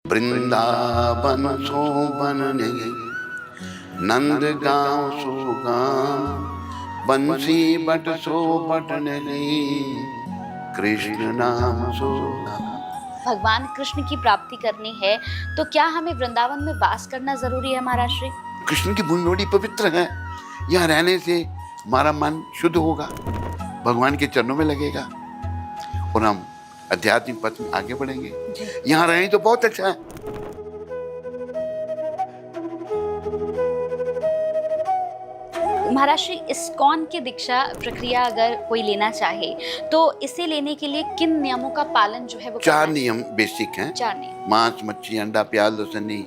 वृंदावन शोभन नंद गाँव सुगाम, बंसी बट सोबट नहीं, कृष्ण नाम सुनाम। भगवान कृष्ण की प्राप्ति करनी है तो क्या हमें वृंदावन में वास करना जरूरी है महाराज श्री? कृष्ण की भूमि बड़ी पवित्र है। यहाँ रहने से हमारा मन शुद्ध होगा, भगवान के चरणों में लगेगा और हम आध्यात्मिक पथ में आगे बढ़ेंगे। यहाँ रहें तो बहुत अच्छा है। महाराज श्री, इस्कॉन की दीक्षा प्रक्रिया अगर कोई लेना चाहे तो इसे लेने के लिए किन नियमों का पालन जो है वो 4 नियम बेसिक हैं। 4 नियम। मांस, मच्छी, अंडा, प्याज, लहसुन नहीं।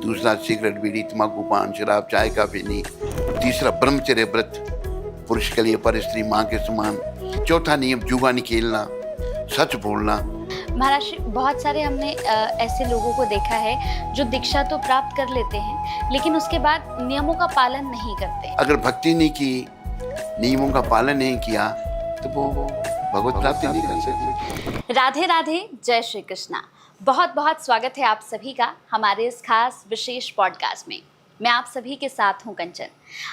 दूसरा सिगरेट, बीड़ी, तंबाकू, पान, शराब, चाय, कॉफी नहीं। तीसरा ब्रह्मचर्य व्रत, पुरुष के लिए पर स्त्री माँ के समान। चौथा नियम जुआ नहीं खेलना, सच बोलना। महाराज श्री, बहुत सारे हमने ऐसे लोगों को देखा है जो दीक्षा तो प्राप्त कर लेते हैं लेकिन उसके बाद नियमों का पालन नहीं करते। अगर भक्ति नहीं की, नियमों का पालन नहीं किया तो वो भगवत प्राप्ति नहीं कर सकते। राधे राधे, जय श्री कृष्णा। बहुत बहुत स्वागत है आप सभी का हमारे इस खास विशेष पॉडकास्ट में। मैं आप सभी के साथ हूं कंचन।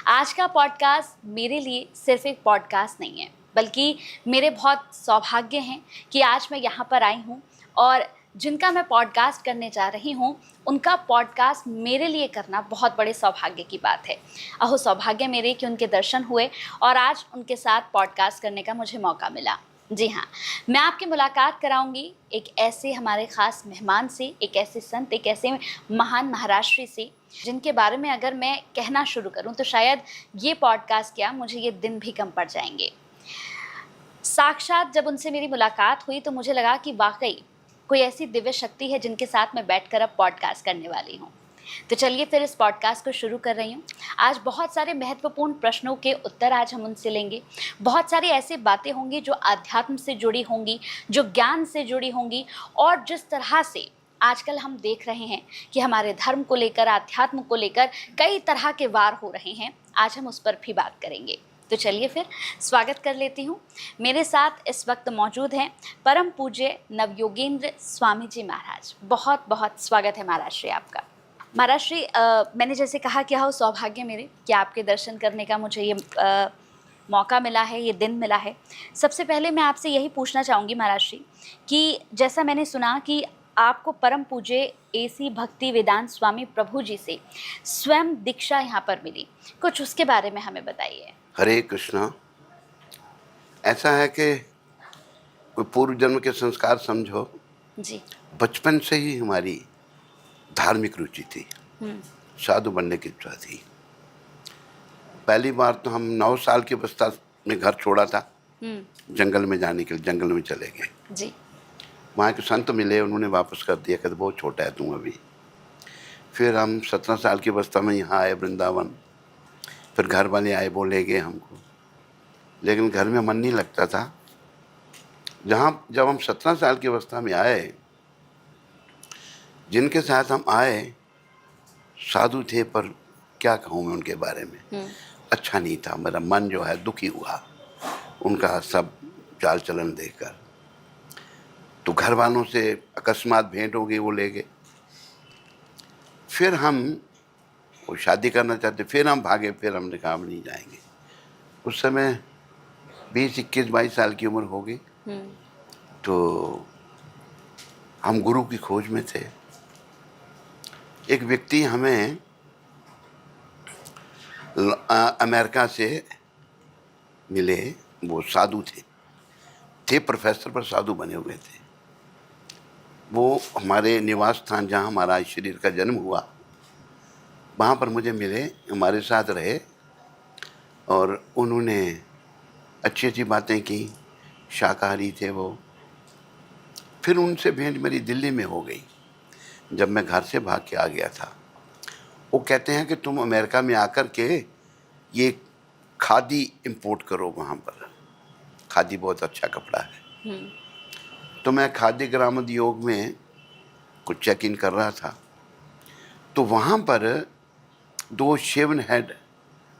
आज का पॉडकास्ट मेरे लिए सिर्फ एक पॉडकास्ट नहीं है, बल्कि मेरे बहुत सौभाग्य हैं कि आज मैं यहाँ पर आई हूँ और जिनका मैं पॉडकास्ट करने जा रही हूँ उनका पॉडकास्ट मेरे लिए करना बहुत बड़े सौभाग्य की बात है। अहो सौभाग्य मेरे कि उनके दर्शन हुए और आज उनके साथ पॉडकास्ट करने का मुझे मौका मिला। जी हाँ, मैं आपकी मुलाकात कराऊंगी एक ऐसे हमारे ख़ास मेहमान से, एक ऐसे संत, एक ऐसे महान महाराष्ट्री से जिनके बारे में अगर मैं कहना शुरू करूं तो शायद ये पॉडकास्ट क्या, मुझे ये दिन भी कम पड़ जाएंगे। साक्षात जब उनसे मेरी मुलाकात हुई तो मुझे लगा कि वाकई कोई ऐसी दिव्य शक्ति है जिनके साथ मैं बैठकर अब पॉडकास्ट करने वाली हूँ। तो चलिए फिर इस पॉडकास्ट को शुरू कर रही हूँ। आज बहुत सारे महत्वपूर्ण प्रश्नों के उत्तर आज हम उनसे लेंगे। बहुत सारी ऐसी बातें होंगी जो आध्यात्म से जुड़ी होंगी, जो ज्ञान से जुड़ी होंगी और जिस तरह से आजकल हम देख रहे हैं कि हमारे धर्म को लेकर, आध्यात्म को लेकर कई तरह के वार हो रहे हैं, आज हम उस पर भी बात करेंगे। तो चलिए फिर स्वागत कर लेती हूँ। मेरे साथ इस वक्त मौजूद हैं परम पूज्य नवयोगेंद्र स्वामी जी महाराज। बहुत बहुत स्वागत है महाराज श्री आपका। महाराज श्री, मैंने जैसे कहा कि हाँ सौभाग्य मेरे कि आपके दर्शन करने का मुझे ये मौका मिला है, ये दिन मिला है। सबसे पहले मैं आपसे यही पूछना चाहूँगी महाराज श्री कि जैसा मैंने सुना कि आपको परम पूज्य AC भक्ति वेदांत स्वामी प्रभु जी से स्वयं दीक्षा यहाँ पर मिली, कुछ उसके बारे में हमें बताइए। हरे कृष्णा। ऐसा है कि कोई पूर्व जन्म के संस्कार समझो जी। बचपन से ही हमारी धार्मिक रुचि थी, साधु बनने की इच्छा थी। पहली बार तो हम 9 साल की अवस्था में घर छोड़ा था, जंगल में जाने के लिए, जंगल में चले गए जी। वहाँ के संत मिले, उन्होंने वापस कर दिया, कहते बहुत छोटा है तू अभी। फिर हम 17 साल की अवस्था में यहाँ आए वृंदावन। फिर घर वाले आए, बोले गए हमको, लेकिन घर में मन नहीं लगता था। जब हम 17 साल की अवस्था में आए, जिनके साथ हम आए साधु थे, पर क्या कहूँ मैं उनके बारे में, अच्छा नहीं था। मेरा मन जो है दुखी हुआ उनका सब चाल चलन देखकर। तो घर वालों से अकस्मात भेंट हो गई, वो ले गए। फिर हम वो शादी करना चाहते, फिर हम भागे, फिर हमने कहा हम नहीं जाएंगे। उस समय 20, 21, 22 साल की उम्र हो गई। तो हम गुरु की खोज में थे। एक व्यक्ति हमें अमेरिका से मिले, वो साधु थे प्रोफेसर पर साधु बने हुए थे। वो हमारे निवास स्थान जहाँ हमारा शरीर का जन्म हुआ वहाँ पर मुझे मिले, हमारे साथ रहे और उन्होंने अच्छी अच्छी बातें की। शाकाहारी थे वो। फिर उनसे भेंट मेरी दिल्ली में हो गई जब मैं घर से भाग के आ गया था। वो कहते हैं कि तुम अमेरिका में आकर के ये खादी इंपोर्ट करो, वहाँ पर खादी बहुत अच्छा कपड़ा है। तो मैं खादी ग्रामोद्योग योग में कुछ चेक इन कर रहा था, तो वहाँ पर 2 शेवन हेड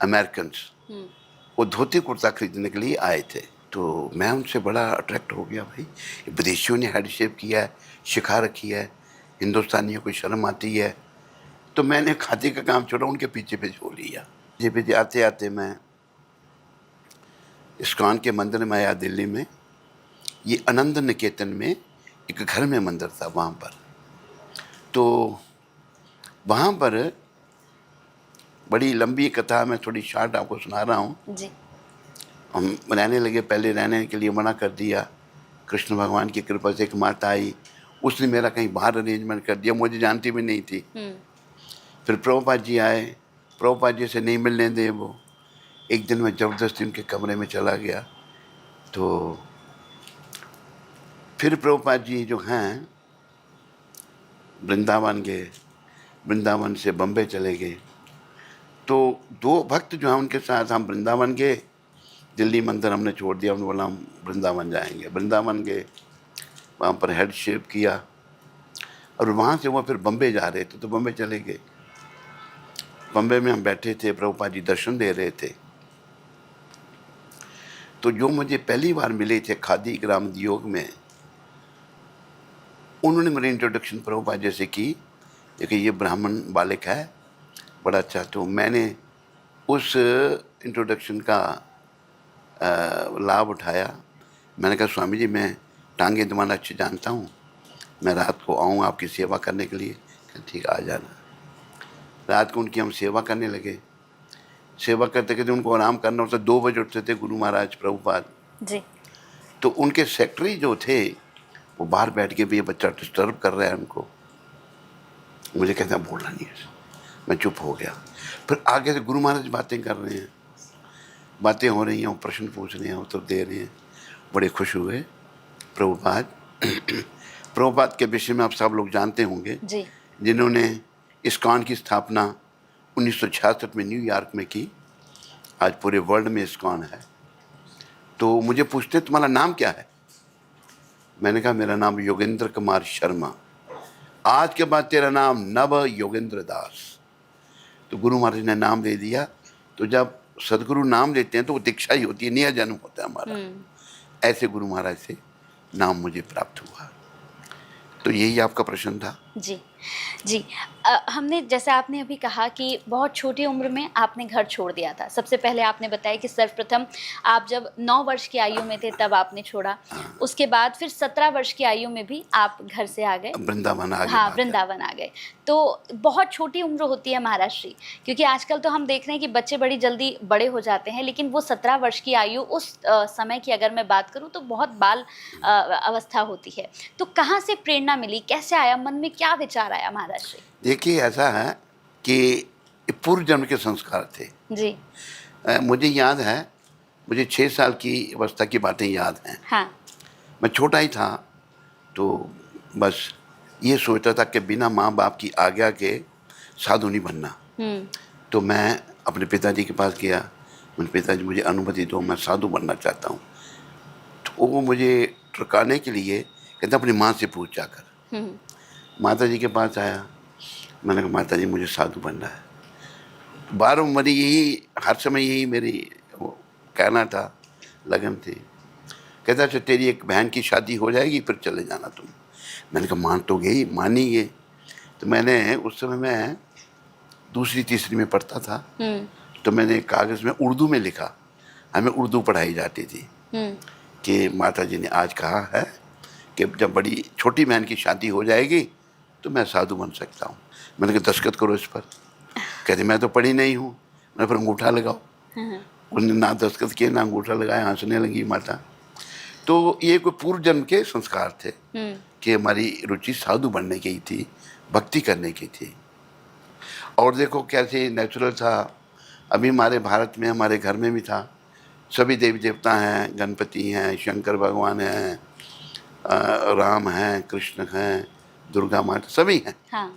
अमेरिकन्स वो धोती कुर्ता खरीदने के लिए आए थे। तो मैं उनसे बड़ा अट्रैक्ट हो गया, भाई विदेशियों ने हेड शेप किया है, शिखा रखी है, हिंदुस्तानियों को शर्म आती है, तो मैंने खादी का काम छोड़ा, उनके पीछे पीछे हो लिया। पीछे पीछे आते आते मैं इस्कॉन के मंदिर में आया दिल्ली में। ये आनंद निकेतन में एक घर में मंदिर था वहाँ पर। तो वहाँ पर बड़ी लंबी कथा, मैं थोड़ी शार्ट आपको सुना रहा हूँ। जी। हम रहने लगे, पहले रहने के लिए मना कर दिया। कृष्ण भगवान की कृपा से एक माता आई, उसने मेरा कहीं बाहर अरेंजमेंट कर दिया, मुझे जानती भी नहीं थी। फिर प्रभुपाद जी आए, प्रभुपाद जी से नहीं मिलने दे वो। एक दिन मैं ज़बरदस्ती उनके कमरे में चला गया, तो फिर प्रभुपाद जी जो हैं वृंदावन गए, वृंदावन से बम्बई चले गए। तो 2 भक्त जो हैं उनके साथ हम वृंदावन गए, दिल्ली मंदिर हमने छोड़ दिया, उन्होंने बोला हम वृंदावन जाएंगे। वृंदावन गए, वहाँ पर हेडशिप किया, और वहाँ से वो फिर बम्बई जा रहे थे, तो बम्बई चले गए। बम्बई में हम बैठे थे, प्रभुपाद जी दर्शन दे रहे थे। तो जो मुझे पहली बार मिले थे खादी ग्राम उद्योग में, उन्होंने मेरी इंट्रोडक्शन प्रभुपाद जी से की कि ये ब्राह्मण बालक है, बड़ा अच्छा। तो मैंने उस इंट्रोडक्शन का लाभ उठाया। मैंने कहा स्वामी जी, मैं टांगे दबाना अच्छी जानता हूँ, मैं रात को आऊँ आपकी सेवा करने के लिए। कहा ठीक, आ जाना। रात को उनकी हम सेवा करने लगे। सेवा करते करते उनको आराम करना होता, 2 बजे उठते थे गुरु महाराज प्रभुपाद जी। तो उनके सेक्रेटरी जो थे वो बाहर बैठ के भी, ये बच्चा डिस्टर्ब कर रहा है उनको। मुझे कहता है बोलना नहीं है। मैं चुप हो गया। फिर आगे से गुरु महाराज बातें कर रहे हैं, बातें हो रही हैं, प्रश्न पूछ रहे हैं, उत्तर दे रहे हैं। बड़े खुश हुए। प्रभुपाद प्रभुपाद के विषय में आप सब लोग जानते होंगे जी। जिन्होंने इस्कॉन की स्थापना 1966 में न्यूयॉर्क में की। आज पूरे वर्ल्ड में इस्कॉन है। तो मुझे पूछते तुम्हारा नाम क्या है? मैंने कहा मेरा नाम योगेंद्र कुमार शर्मा। आज के बाद तेरा नाम नव योगेंद्र दास। तो गुरु महाराज ने नाम दे दिया। तो जब सदगुरु नाम लेते हैं तो वो दीक्षा ही होती है, नया जन्म होता है हमारा। ऐसे गुरु महाराज से नाम मुझे प्राप्त हुआ। तो यही आपका प्रश्न था। जी। जी। हमने, जैसे आपने अभी कहा कि बहुत छोटी उम्र में आपने घर छोड़ दिया था। सबसे पहले आपने बताया कि सर्वप्रथम आप जब 9 वर्ष की आयु में थे तब आपने छोड़ा। उसके बाद फिर 17 वर्ष की आयु में भी आप घर से आ गए, वृंदावन आ गए। हाँ, वृंदावन आ गए। तो बहुत छोटी उम्र होती है महाराज श्री, क्योंकि आजकल तो हम देख रहे हैं कि बच्चे बड़ी जल्दी बड़े हो जाते हैं, लेकिन वो 17 वर्ष की आयु उस समय की अगर मैं बात करूँ तो बहुत बाल अवस्था होती है। तो कहाँ से प्रेरणा मिली, कैसे आया, मन में क्या विचार आया महाराज श्री? देखिए ऐसा है कि पूर्व जन्म के संस्कार थे जी। मुझे याद है, मुझे 6 साल की अवस्था की बातें याद हैं। हाँ। मैं छोटा ही था, तो बस ये सोचता था कि बिना माँ बाप की आज्ञा के साधु नहीं बनना। तो मैं अपने पिताजी के पास गया, मेरे पिताजी मुझे अनुमति दो, मैं साधु बनना चाहता हूँ। तो वो मुझे टरकाने के लिए कहता अपनी माँ से पूछ जाकर। माता जी के पास आया, मैंने कहा माता जी मुझे साधु बनना है। बारम्बारी यही, हर समय यही मेरी वो कहना था, लगन थी। कहता अच्छा तेरी एक बहन की शादी हो जाएगी फिर चले जाना तुम। मैंने कहा मान तो गई, मानी ये। तो मैंने उस समय मैं दूसरी तीसरी में पढ़ता था, तो मैंने कागज़ में उर्दू में लिखा, हमें उर्दू पढ़ाई जाती थी, कि माता जी ने आज कहा है कि जब बड़ी छोटी बहन की शादी हो जाएगी तो मैं साधु बन सकता हूँ। मैंने कहा दस्तखत करो इस पर। कहते मैं तो पढ़ी नहीं हूँ। मैंने फिर अंगूठा लगाओ। उन्होंने ना दस्तखत किए ना अंगूठा लगाया, हंसने लगी माता। तो ये कोई पूर्व जन्म के संस्कार थे कि हमारी रुचि साधु बनने की थी, भक्ति करने की थी। और देखो कैसे नेचुरल था। अभी हमारे भारत में, हमारे घर में भी था, सभी देवी देवता हैं, गणपति हैं, शंकर भगवान हैं, राम हैं, कृष्ण हैं, दुर्गा माता, सभी हैं। हाँ।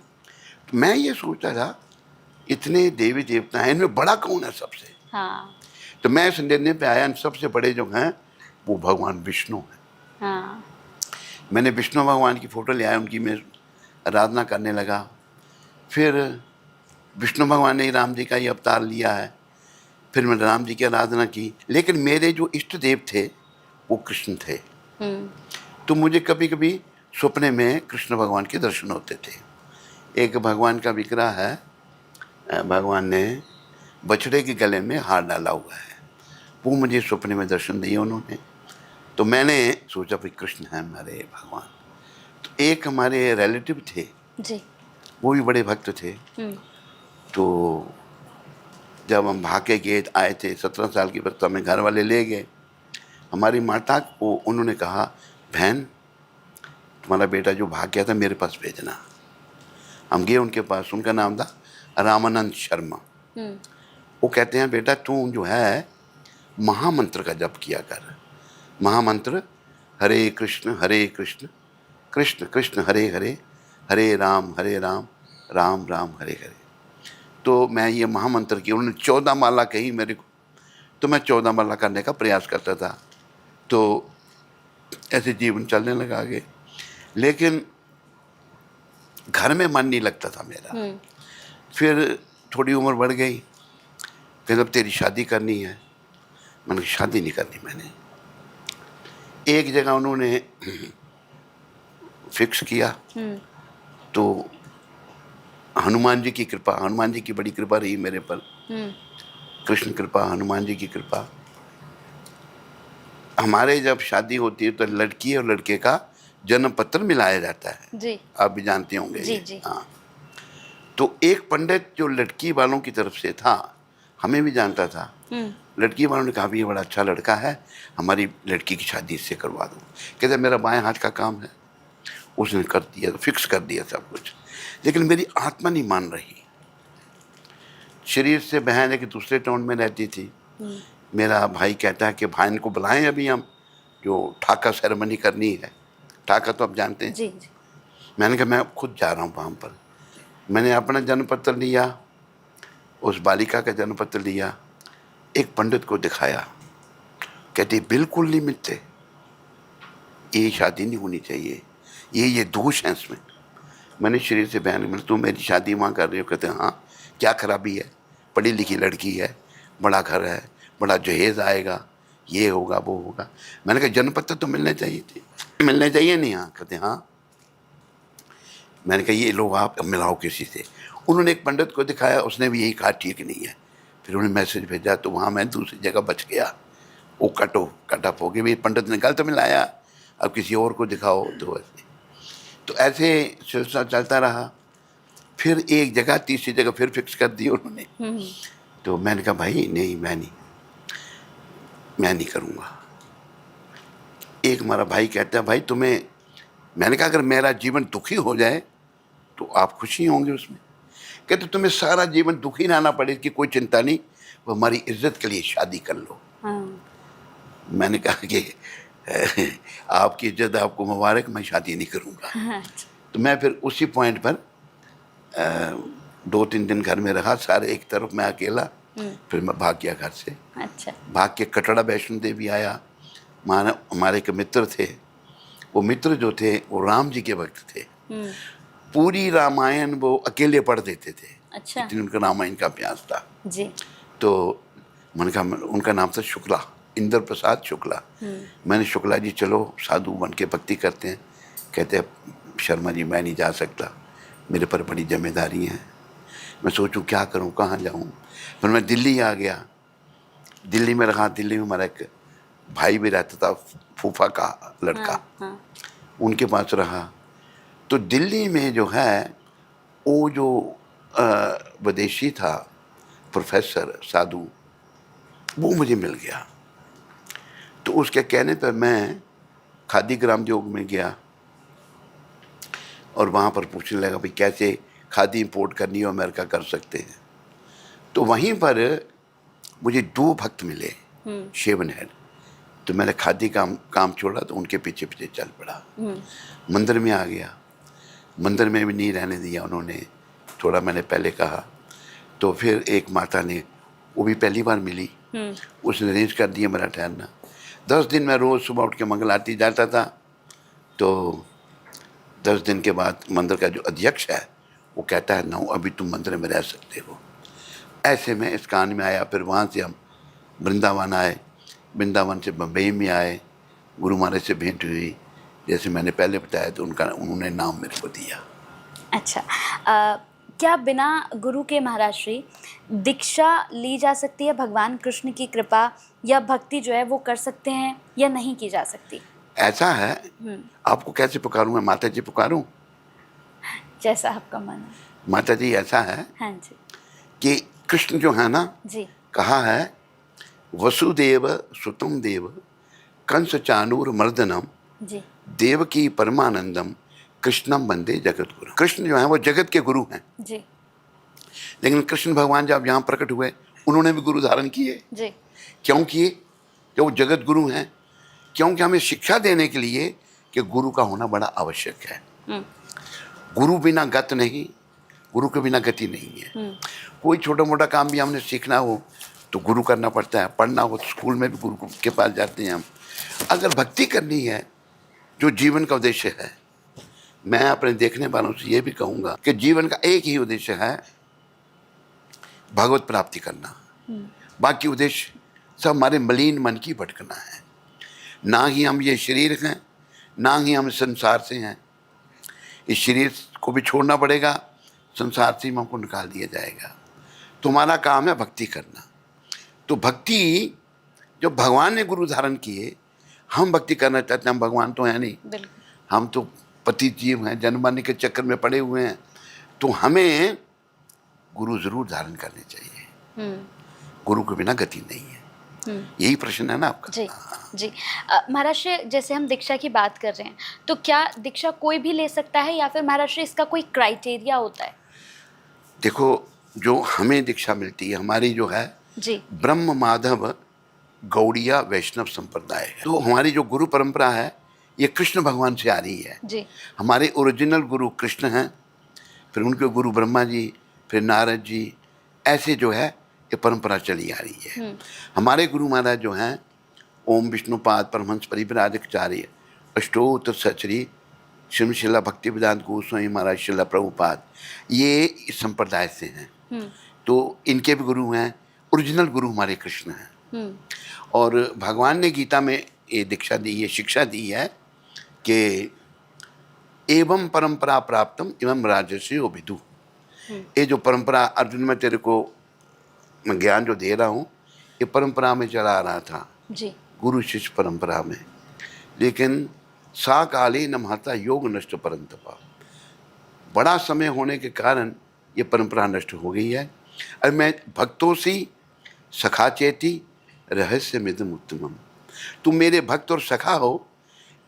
तो मैं ये सोचता था इतने देवी देवता हैं, इनमें बड़ा कौन है सबसे? हाँ। तो मैं इस निर्णय पे आया सबसे बड़े जो हैं वो भगवान विष्णु हैं। हाँ। मैंने विष्णु भगवान की फ़ोटो ले आया, उनकी मैं आराधना करने लगा। फिर विष्णु भगवान ने राम जी का ही अवतार लिया है, फिर मैंने राम जी की आराधना की। लेकिन मेरे जो इष्ट देव थे वो कृष्ण थे। तो मुझे कभी कभी सपने में कृष्ण भगवान के दर्शन होते थे। एक भगवान का विग्रह है, भगवान ने बछड़े के गले में हार डाला हुआ है, वो मुझे सपने में दर्शन दिए उन्होंने। तो मैंने सोचा भाई कृष्ण है हमारे भगवान। तो एक हमारे रिलेटिव थे जी। वो भी बड़े भक्त थे। तो जब हम भागे गए आए थे 17 साल की बच्चा में, घर वाले ले गए हमारी माता को, उन्होंने कहा बहन तुम्हारा बेटा जो भाग गया था मेरे पास भेजना। हम गए उनके पास, उनका नाम था रामानंद शर्मा। वो कहते हैं बेटा तू जो है महामंत्र का जप किया कर। महामंत्र हरे कृष्ण कृष्ण कृष्ण हरे हरे, हरे राम राम राम हरे हरे। तो मैं ये महामंत्र की, उन्होंने 14 माला कही मेरे को, तो मैं 14 माला करने का प्रयास करता था। तो ऐसे जीवन चलने लगा आगे, लेकिन घर में मन नहीं लगता था मेरा। फिर थोड़ी उम्र बढ़ गई, फिर अब तेरी शादी करनी है। मैंने कहा शादी नहीं करनी मैंने। एक जगह उन्होंने फिक्स किया, तो हनुमान जी की कृपा, हनुमान जी की बड़ी कृपा रही मेरे पर, कृष्ण कृपा, हनुमान जी की कृपा। हमारे जब शादी होती है तो लड़की और लड़के का जन्म पत्र मिलाया जाता है जी। आप भी जानते होंगे जी, ये। जी। हाँ, तो एक पंडित जो लड़की वालों की तरफ से था, हमें भी जानता था, लड़की वालों ने कहा भी ये बड़ा अच्छा लड़का है, हमारी लड़की की शादी इससे करवा दो। कहते मेरा बाएं हाथ का काम है, उसने कर दिया, फिक्स कर दिया सब कुछ। लेकिन मेरी आत्मा नहीं मान रही। शरीर से बहन एक दूसरे टाउन में रहती थी। मेरा भाई कहता है कि भाई को बुलाएं, अभी हम जो ठाका सेरेमनी करनी है। ठाका तो आप जानते हैं। जी, जी। मैंने कहा मैं खुद जा रहा हूँ वहाँ पर। मैंने अपना जन्म पत्र लिया, उस बालिका का जन्म पत्र लिया, एक पंडित को दिखाया। कहते बिल्कुल नहीं मिलते, ये शादी नहीं होनी चाहिए, ये दोष है इसमें। मैंने शरीर से बयान मिला, तुम मेरी शादी वहाँ कर रहे हो? कहते हाँ, क्या खराबी है, पढ़ी लिखी लड़की है, बड़ा घर है, बड़ा जहेज आएगा, ये होगा वो होगा। मैंने कहा जन्म पत्र तो मिलने चाहिए थे, मिलने चाहिए नहीं? हाँ। कहते हाँ। मैंने कहा ये लोग आप मिलाओ किसी से। उन्होंने एक पंडित को दिखाया, उसने भी यही कहा ठीक नहीं है। फिर उन्होंने मैसेज भेजा, तो वहाँ मैं दूसरी जगह बच गया। वो कट ऑफ हो गया, भाई पंडित ने गलत मिलाया, अब किसी और को दिखाओ। तो ऐसे सिलसिला चलता रहा। फिर एक जगह, तीसरी जगह फिर फिक्स कर दी उन्होंने। तो मैंने कहा भाई नहीं, मैं नहीं करूँगा। एक हमारा भाई कहता है भाई तुम्हें, मैंने कहा अगर मेरा जीवन दुखी हो जाए तो आप खुशी होंगे उसमें? कहते तुम्हें सारा जीवन दुखी रहना पड़े कि कोई चिंता नहीं, वो हमारी इज्जत के लिए शादी कर लो। मैंने कहा कि आपकी इज्जत आपको मुबारक, मैं शादी नहीं करूँगा। तो मैं फिर उसी पॉइंट पर 2-3 दिन घर में रहा, सारे एक तरफ मैं अकेला। फिर मैं भाग गया घर से। अच्छा। भाग के कटरा वैष्णो देवी आया। हमारे एक मित्र थे, वो मित्र जो थे वो राम जी के भक्त थे। पूरी रामायण वो अकेले पढ़ देते थे। अच्छा। इतनी उनका रामायण का अभ्यास था जी। तो मैंने कहा, उनका नाम था शुक्ला, इंद्र प्रसाद शुक्ला। मैंने शुक्ला जी चलो साधु बन के भक्ति करते हैं। कहते शर्मा जी मैं नहीं जा सकता, मेरे पर बड़ी जिम्मेदारी हैं, मैं सोचूं क्या करूं, कहाँ जाऊं। फिर मैं दिल्ली आ गया, दिल्ली में रहा। दिल्ली में हमारा एक भाई भी रहता था, फूफा का लड़का। हाँ। उनके पास रहा। तो दिल्ली में जो है वो जो विदेशी था प्रोफेसर साधु, वो मुझे मिल गया। तो उसके कहने पर मैं खादी ग्राम योग में गया और वहाँ पर पूछने लगा भाई कैसे खादी इंपोर्ट करनी हो, अमेरिका कर सकते हैं। तो वहीं पर मुझे 2 भक्त मिले, शेवन हेड। तो मैंने खादी काम छोड़ा, तो उनके पीछे पीछे चल पड़ा। मंदिर में आ गया, मंदिर में भी नहीं रहने दिया उन्होंने, थोड़ा मैंने पहले कहा। तो फिर एक माता ने, वो भी पहली बार मिली, उसने अरेंज कर दिया मेरा ठहरना। 10 दिन मैं रोज़ सुबह उठ के मंगल आरती जाता था। तो 10 दिन के बाद मंदिर का जो अध्यक्ष है वो कहता है 9 अभी तुम मंदिर में रह सकते हो। ऐसे में इस कान में आया। फिर वहाँ से हम वृंदावन आए, वृंदावन से बम्बई में आए, गुरु महाराज से भेंट हुई, जैसे मैंने पहले बताया तो उन्होंने नाम मेरे को दिया। अच्छा, क्या बिना गुरु के महाराज श्री दीक्षा ली जा सकती है? भगवान कृष्ण की कृपा या भक्ति जो है वो कर सकते हैं या नहीं की जा सकती? ऐसा है, आपको कैसे पुकारूं मैं? माता जी पुकारूं? जैसा आपका मन है। माता जी ऐसा है हाँ जी। कि कृष्ण जो है ना, जी। कहा है वसुदेव सुतम देव कंस चानूर मर्दनम जी। देवकी परमानंदम कृष्णम वंदे जगत गुरु। कृष्ण जो है वो जगत के गुरु हैं, जी। लेकिन कृष्ण भगवान जब यहाँ प्रकट हुए उन्होंने भी गुरु धारण किए। जी। क्यों किए? जो वो जगत गुरु हैं, क्योंकि हमें शिक्षा देने के लिए कि गुरु का होना बड़ा आवश्यक है। गुरु बिना गत नहीं, गुरु के बिना गति नहीं है। कोई छोटा मोटा काम भी हमने सीखना हो तो गुरु करना पड़ता है, पढ़ना हो तो स्कूल में भी गुरु के पास जाते हैं हम। अगर भक्ति करनी है जो जीवन का उद्देश्य है, मैं अपने देखने वालों से ये भी कहूँगा कि जीवन का एक ही उद्देश्य है, भगवत प्राप्ति करना। बाकी उद्देश्य सब हमारे मलिन मन की भटकना है। ना ही हम ये शरीर हैं, ना ही हम संसार से हैं। इस शरीर को भी छोड़ना पड़ेगा, संसार से हमको निकाल दिया जाएगा। तुम्हारा काम है भक्ति करना। तो भक्ति जो भगवान ने गुरु धारण किए, हम भक्ति करना चाहते हैं। हम भगवान तो हैं नहीं, हम तो पतित जीव हैं, जन्म मरने के चक्कर में पड़े हुए हैं। तो हमें गुरु जरूर धारण करने चाहिए। गुरु के बिना गति नहीं है। यही प्रश्न है ना आपका? जी। जी। महाराज श्री, जैसे हम दीक्षा की बात कर रहे हैं तो क्या दीक्षा कोई भी ले सकता है या फिर महाराज श्री इसका कोई क्राइटेरिया होता है? देखो, जो हमें दीक्षा मिलती है हमारी जो है जी। ब्रह्म माधव गौड़िया वैष्णव संप्रदाय है। तो हमारी जो गुरु परंपरा है ये कृष्ण भगवान से आ रही है। जी। हमारे ओरिजिनल गुरु कृष्ण हैं, फिर उनके गुरु ब्रह्मा जी, फिर नारद जी, ऐसे जो है ये परंपरा चली आ रही है। हमारे गुरु महाराज जो हैं ओम विष्णुपाद परमहंस परिव्राजकाचार्य अष्टोत्तर सचरी शिला भक्ति वेदांत गोस्वामी महाराज शिला प्रभुपाद, ये इस संप्रदाय से हैं। तो इनके भी गुरु हैं। ओरिजिनल गुरु हमारे कृष्ण हैं। और भगवान ने गीता में ये दीक्षा दी, ये शिक्षा दी है कि एवं परंपरा प्राप्तम एवं राजस्यो विदु। ये जो परंपरा अर्जुन में तेरे को मैं ज्ञान जो दे रहा हूँ, ये परंपरा में चला आ रहा था जी। गुरु शिष्य परंपरा में। लेकिन सा काले न महता योग नष्ट परंतपा, बड़ा समय होने के कारण ये परंपरा नष्ट हो गई है। और मैं भक्तों से सखा चेती रहस्य मिदम उत्तमम, तुम मेरे भक्त और सखा हो,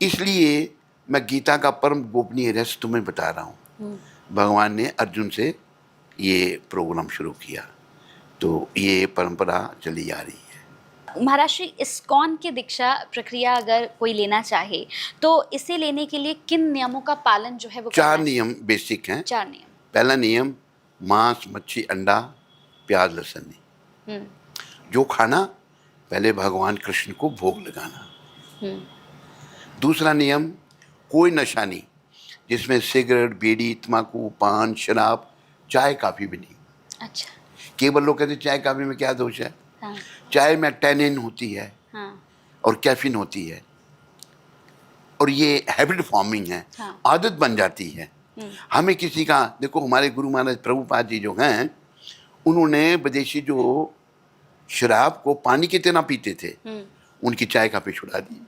इसलिए मैं गीता का परम गोपनीय रहस्य तुम्हें बता रहा हूँ। भगवान ने अर्जुन से ये प्रोग्राम शुरू किया, तो ये परंपरा चली आ रही है। महाराज श्री, इस्कॉन की दीक्षा प्रक्रिया अगर कोई लेना चाहे तो इसे लेने के लिए किन नियमों का पालन जो है वो 4 नियम बेसिक हैं। 4 नियम। पहला नियम मांस मच्छी अंडा प्याज लहसुन नहीं, जो खाना पहले भगवान कृष्ण को भोग लगाना। दूसरा नियम कोई नशा नहीं, जिसमें सिगरेट बीड़ी तम्बाकू पान शराब चाय काफ़ी भी नहीं। अच्छा। केवल लोग कहते चाय काफ़ी में क्या दोष है? हाँ। चाय में टैनिन होती है। हाँ। और कैफीन होती है, और ये हैबिट फॉर्मिंग है। हाँ। आदत बन जाती है। हमें किसी का, देखो हमारे गुरु महाराज प्रभुपाद जी जो हैं, उन्होंने विदेशी जो शराब को पानी की तरह पीते थे, उनकी चाय काफ़ी छुड़ा दी।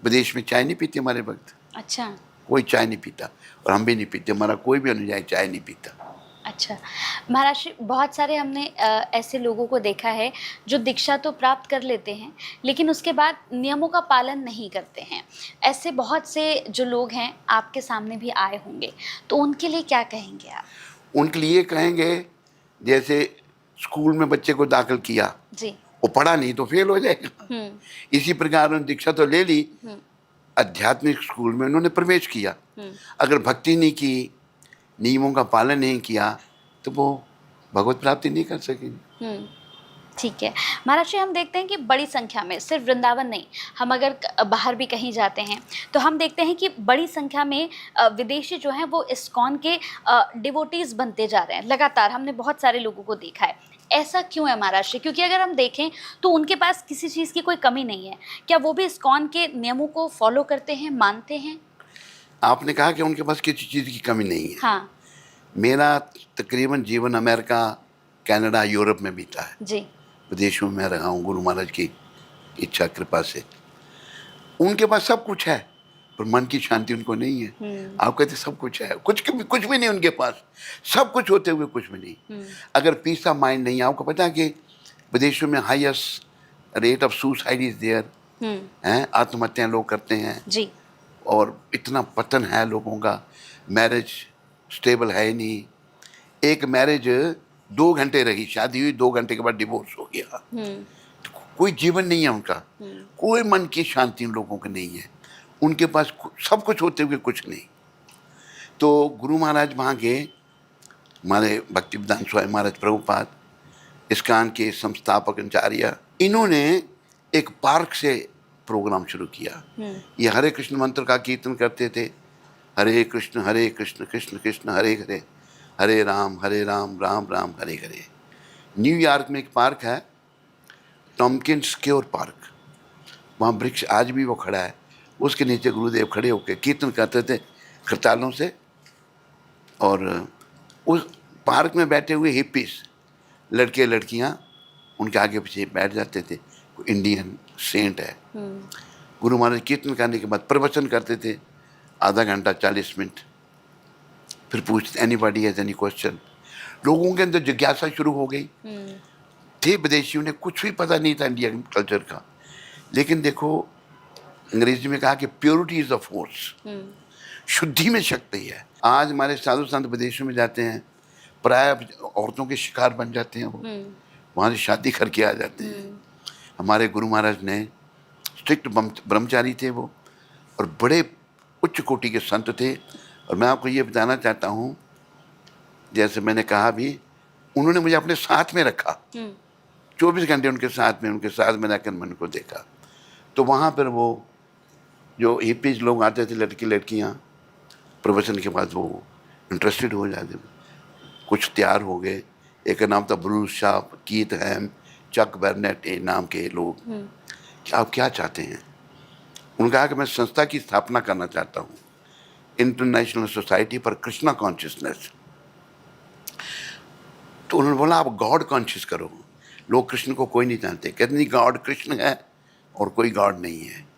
विदेश में चाय नहीं पीते हमारे भक्त। अच्छा। कोई चाय नहीं पीता, और हम भी नहीं पीते, हमारा कोई भी अनुयायी चाय नहीं पीता। अच्छा महाराज श्री, बहुत सारे हमने ऐसे लोगों को देखा है जो दीक्षा तो प्राप्त कर लेते हैं लेकिन उसके बाद नियमों का पालन नहीं करते हैं। ऐसे बहुत से जो लोग हैं आपके सामने भी आए होंगे, तो उनके लिए क्या कहेंगे आप? उनके लिए कहेंगे, जैसे स्कूल में बच्चे को दाखिल किया जी, वो पढ़ा नहीं तो फेल हो जाएगा। इसी प्रकार उन्होंने दीक्षा तो ले ली, आध्यात्मिक स्कूल में उन्होंने प्रवेश किया, अगर भक्ति नहीं की, नियमों का पालन नहीं किया, तो वो भगवत प्राप्ति नहीं कर सकेंगे। ठीक है महाराज जी, हम देखते हैं कि बड़ी संख्या में, सिर्फ वृंदावन नहीं, हम अगर बाहर भी कहीं जाते हैं तो हम देखते हैं कि बड़ी संख्या में विदेशी जो हैं वो इस्कॉन के डिवोटीज़ बनते जा रहे हैं लगातार। हमने बहुत सारे लोगों को देखा है। ऐसा क्यों है महाराज जी? क्योंकि अगर हम देखें तो उनके पास किसी चीज़ की कोई कमी नहीं है। क्या वो भी इस्कॉन के नियमों को फॉलो करते हैं, मानते हैं? आपने कहा कि उनके पास किसी चीज़ की कमी नहीं है। हाँ मेरा तकरीबन जीवन अमेरिका, कनाडा, यूरोप में बीता है। जी। विदेशों में रहा हूँ गुरु महाराज की इच्छा कृपा से। उनके पास सब कुछ है पर मन की शांति उनको नहीं है। आप कहते सब कुछ है, कुछ भी नहीं उनके पास, सब कुछ होते हुए कुछ भी नहीं। अगर पीस ऑफ माइंड नहीं है, आपको पता है कि विदेशों में highest rate of suicide is there, हैं, आत्महत्याएं लोग करते हैं जी। और इतना पतन है लोगों का, मैरिज स्टेबल है ही नहीं। एक मैरिज 2 घंटे रही, शादी हुई 2 घंटे के बाद डिवोर्स हो गया। तो कोई जीवन नहीं है उनका, कोई मन की शांति उन लोगों की नहीं है। उनके पास सब कुछ होते हुए कुछ नहीं। तो गुरु महाराज वहाँ गए, हमारे भक्तिवेदांत स्वामी महाराज प्रभुपाद, इस्कान के संस्थापक आचार्य, इन्होंने एक पार्क से प्रोग्राम शुरू किया। ये हरे कृष्ण मंत्र का कीर्तन करते थे, हरे कृष्ण कृष्ण कृष्ण हरे हरे, हरे राम राम राम हरे हरे। न्यूयॉर्क में एक पार्क है, टॉम्किंस क्योर पार्क, वहाँ वृक्ष आज भी वो खड़ा है, उसके नीचे गुरुदेव खड़े होकर कीर्तन करते थे खरतालों से। और उस पार्क में बैठे हुए हिप्पीस, लड़के लड़कियाँ उनके आगे पीछे बैठ जाते थे। कोई इंडियन सेंट है, गुरु महाराज कीर्तन करने के बाद प्रवचन करते थे आधा घंटा 40 मिनट, फिर पूछते एनीबॉडी हैज एनी क्वेश्चन। लोगों के अंदर जिज्ञासा शुरू हो गई। थे विदेशियों ने, कुछ भी पता नहीं था इंडिया कल्चर का, लेकिन देखो अंग्रेजी में कहा कि प्योरिटी इज अ फोर्स, शुद्धि में शक्ति है। आज हमारे साधु संत विदेशों में जाते हैं, प्राय औरतों के शिकार बन जाते हैं, वो वहाँ से शादी करके आ जाते हैं। हमारे गुरु महाराज ने स्ट्रिक्ट ब्रह्मचारी थे वो, और बड़े उच्च कोटि के संत थे। और मैं आपको ये बताना चाहता हूँ, जैसे मैंने कहा भी, उन्होंने मुझे अपने साथ में रखा, 24 घंटे उनके साथ में रहकर मन को देखा। तो वहाँ पर वो जो हिपीज लोग आते थे, लड़की लड़कियाँ, प्रवचन के बाद वो इंटरेस्टेड हो जाते, कुछ तैयार हो गए। एक का नाम था ब्रूस शाह, कीथ हैम, चक बर्नेट, ये नाम के लोग। कि आप क्या चाहते हैं? उन्होंने कहा कि मैं संस्था की स्थापना करना चाहता हूँ, international society for Krishna consciousness. तो उन्होंने बोला आप गॉड कॉन्शियस करो, लोग कृष्ण को कोई नहीं जानते। कहते नहीं, गॉड कृष्ण है और कोई गॉड नहीं है।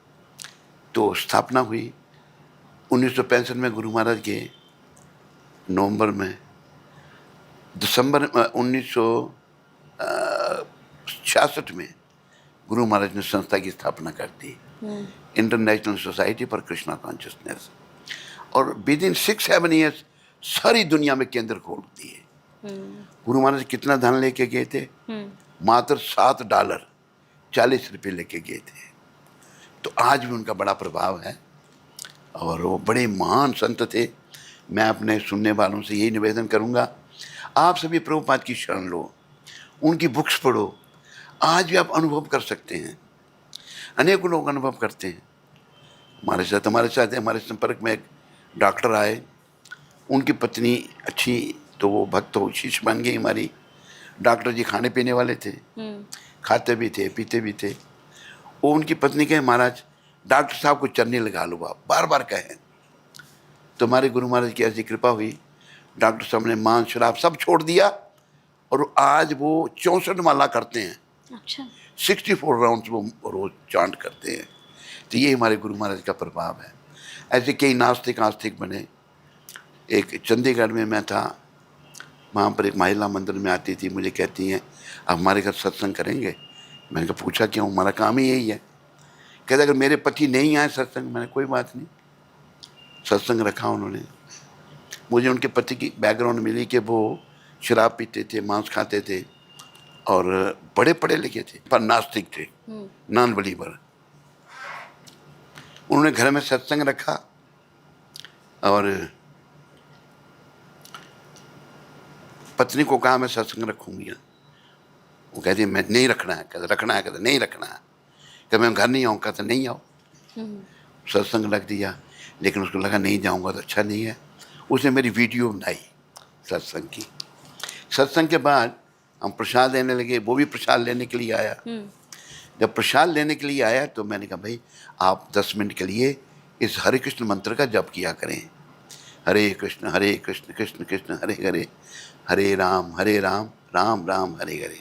तो स्थापना हुई 1965 में गुरु महाराज के नवंबर में, दिसंबर 1966 में गुरु महाराज ने संस्था की स्थापना कर दी, international society for Krishna consciousness. और विद इन 6-7 ईयर्स सारी दुनिया में केंद्र खोल दिए। गुरु महाराज कितना धन लेके गए थे? मात्र $7 40 रुपये लेके गए थे। तो आज भी उनका बड़ा प्रभाव है और वो बड़े महान संत थे। मैं अपने सुनने वालों से यही निवेदन करूंगा, आप सभी प्रभुपाद की शरण लो, उनकी बुक्स पढ़ो। आज भी आप अनुभव कर सकते हैं, अनेकों लोग अनुभव करते हैं। हमारे संपर्क में एक डॉक्टर आए, उनकी पत्नी अच्छी, तो वो भक्त हो, शिष्य बन गई हमारी। डॉक्टर जी खाने पीने वाले थे, खाते भी थे पीते भी थे। वो उनकी पत्नी कहे, महाराज डॉक्टर साहब को चरनी लगा लो, आप बार बार कहें। तो हमारे गुरु महाराज की ऐसी कृपा हुई, डॉक्टर साहब ने मांस शराब सब छोड़ दिया और आज वो 64 माला करते हैं। अच्छा। 64 राउंड्स वो रोज चांट करते हैं। तो ये हमारे गुरु महाराज का प्रभाव है। ऐसे कई नास्तिक आस्तिक बने। एक चंडीगढ़ में मैं था, वहाँ पर एक महिला मंदिर में आती थी, मुझे कहती हैं आप हमारे घर सत्संग करेंगे? मैंने कहा पूछा क्यों? हमारा काम ही यही है। कहते अगर मेरे पति नहीं आए सत्संग, मैंने कोई बात नहीं। सत्संग रखा उन्होंने। मुझे उनके पति की बैकग्राउंड मिली कि वो शराब पीते थे, मांस खाते थे और बड़े पढ़े लिखे थे पर नास्तिक थे, नॉन बिलीवर। उन्होंने घर में सत्संग रखा और पत्नी को कहा मैं सत्संग रखूंगी। वो कहती मैं नहीं रखना है। कहते रखना है। कहते नहीं रखना है। कहते मैं घर नहीं आऊँ। कहते नहीं आओ। सत्संग रख दिया, लेकिन उसको लगा नहीं जाऊँगा तो अच्छा नहीं है। उसने मेरी वीडियो बनाई सत्संग की। सत्संग के बाद हम प्रसाद लेने लगे, वो भी प्रसाद लेने के लिए आया। जब प्रसाद लेने के लिए आया तो मैंने कहा भाई आप 10 मिनट के लिए इस हरे कृष्ण मंत्र का जप किया करें। हरे कृष्ण कृष्ण कृष्ण हरे हरे, हरे राम राम राम हरे हरे।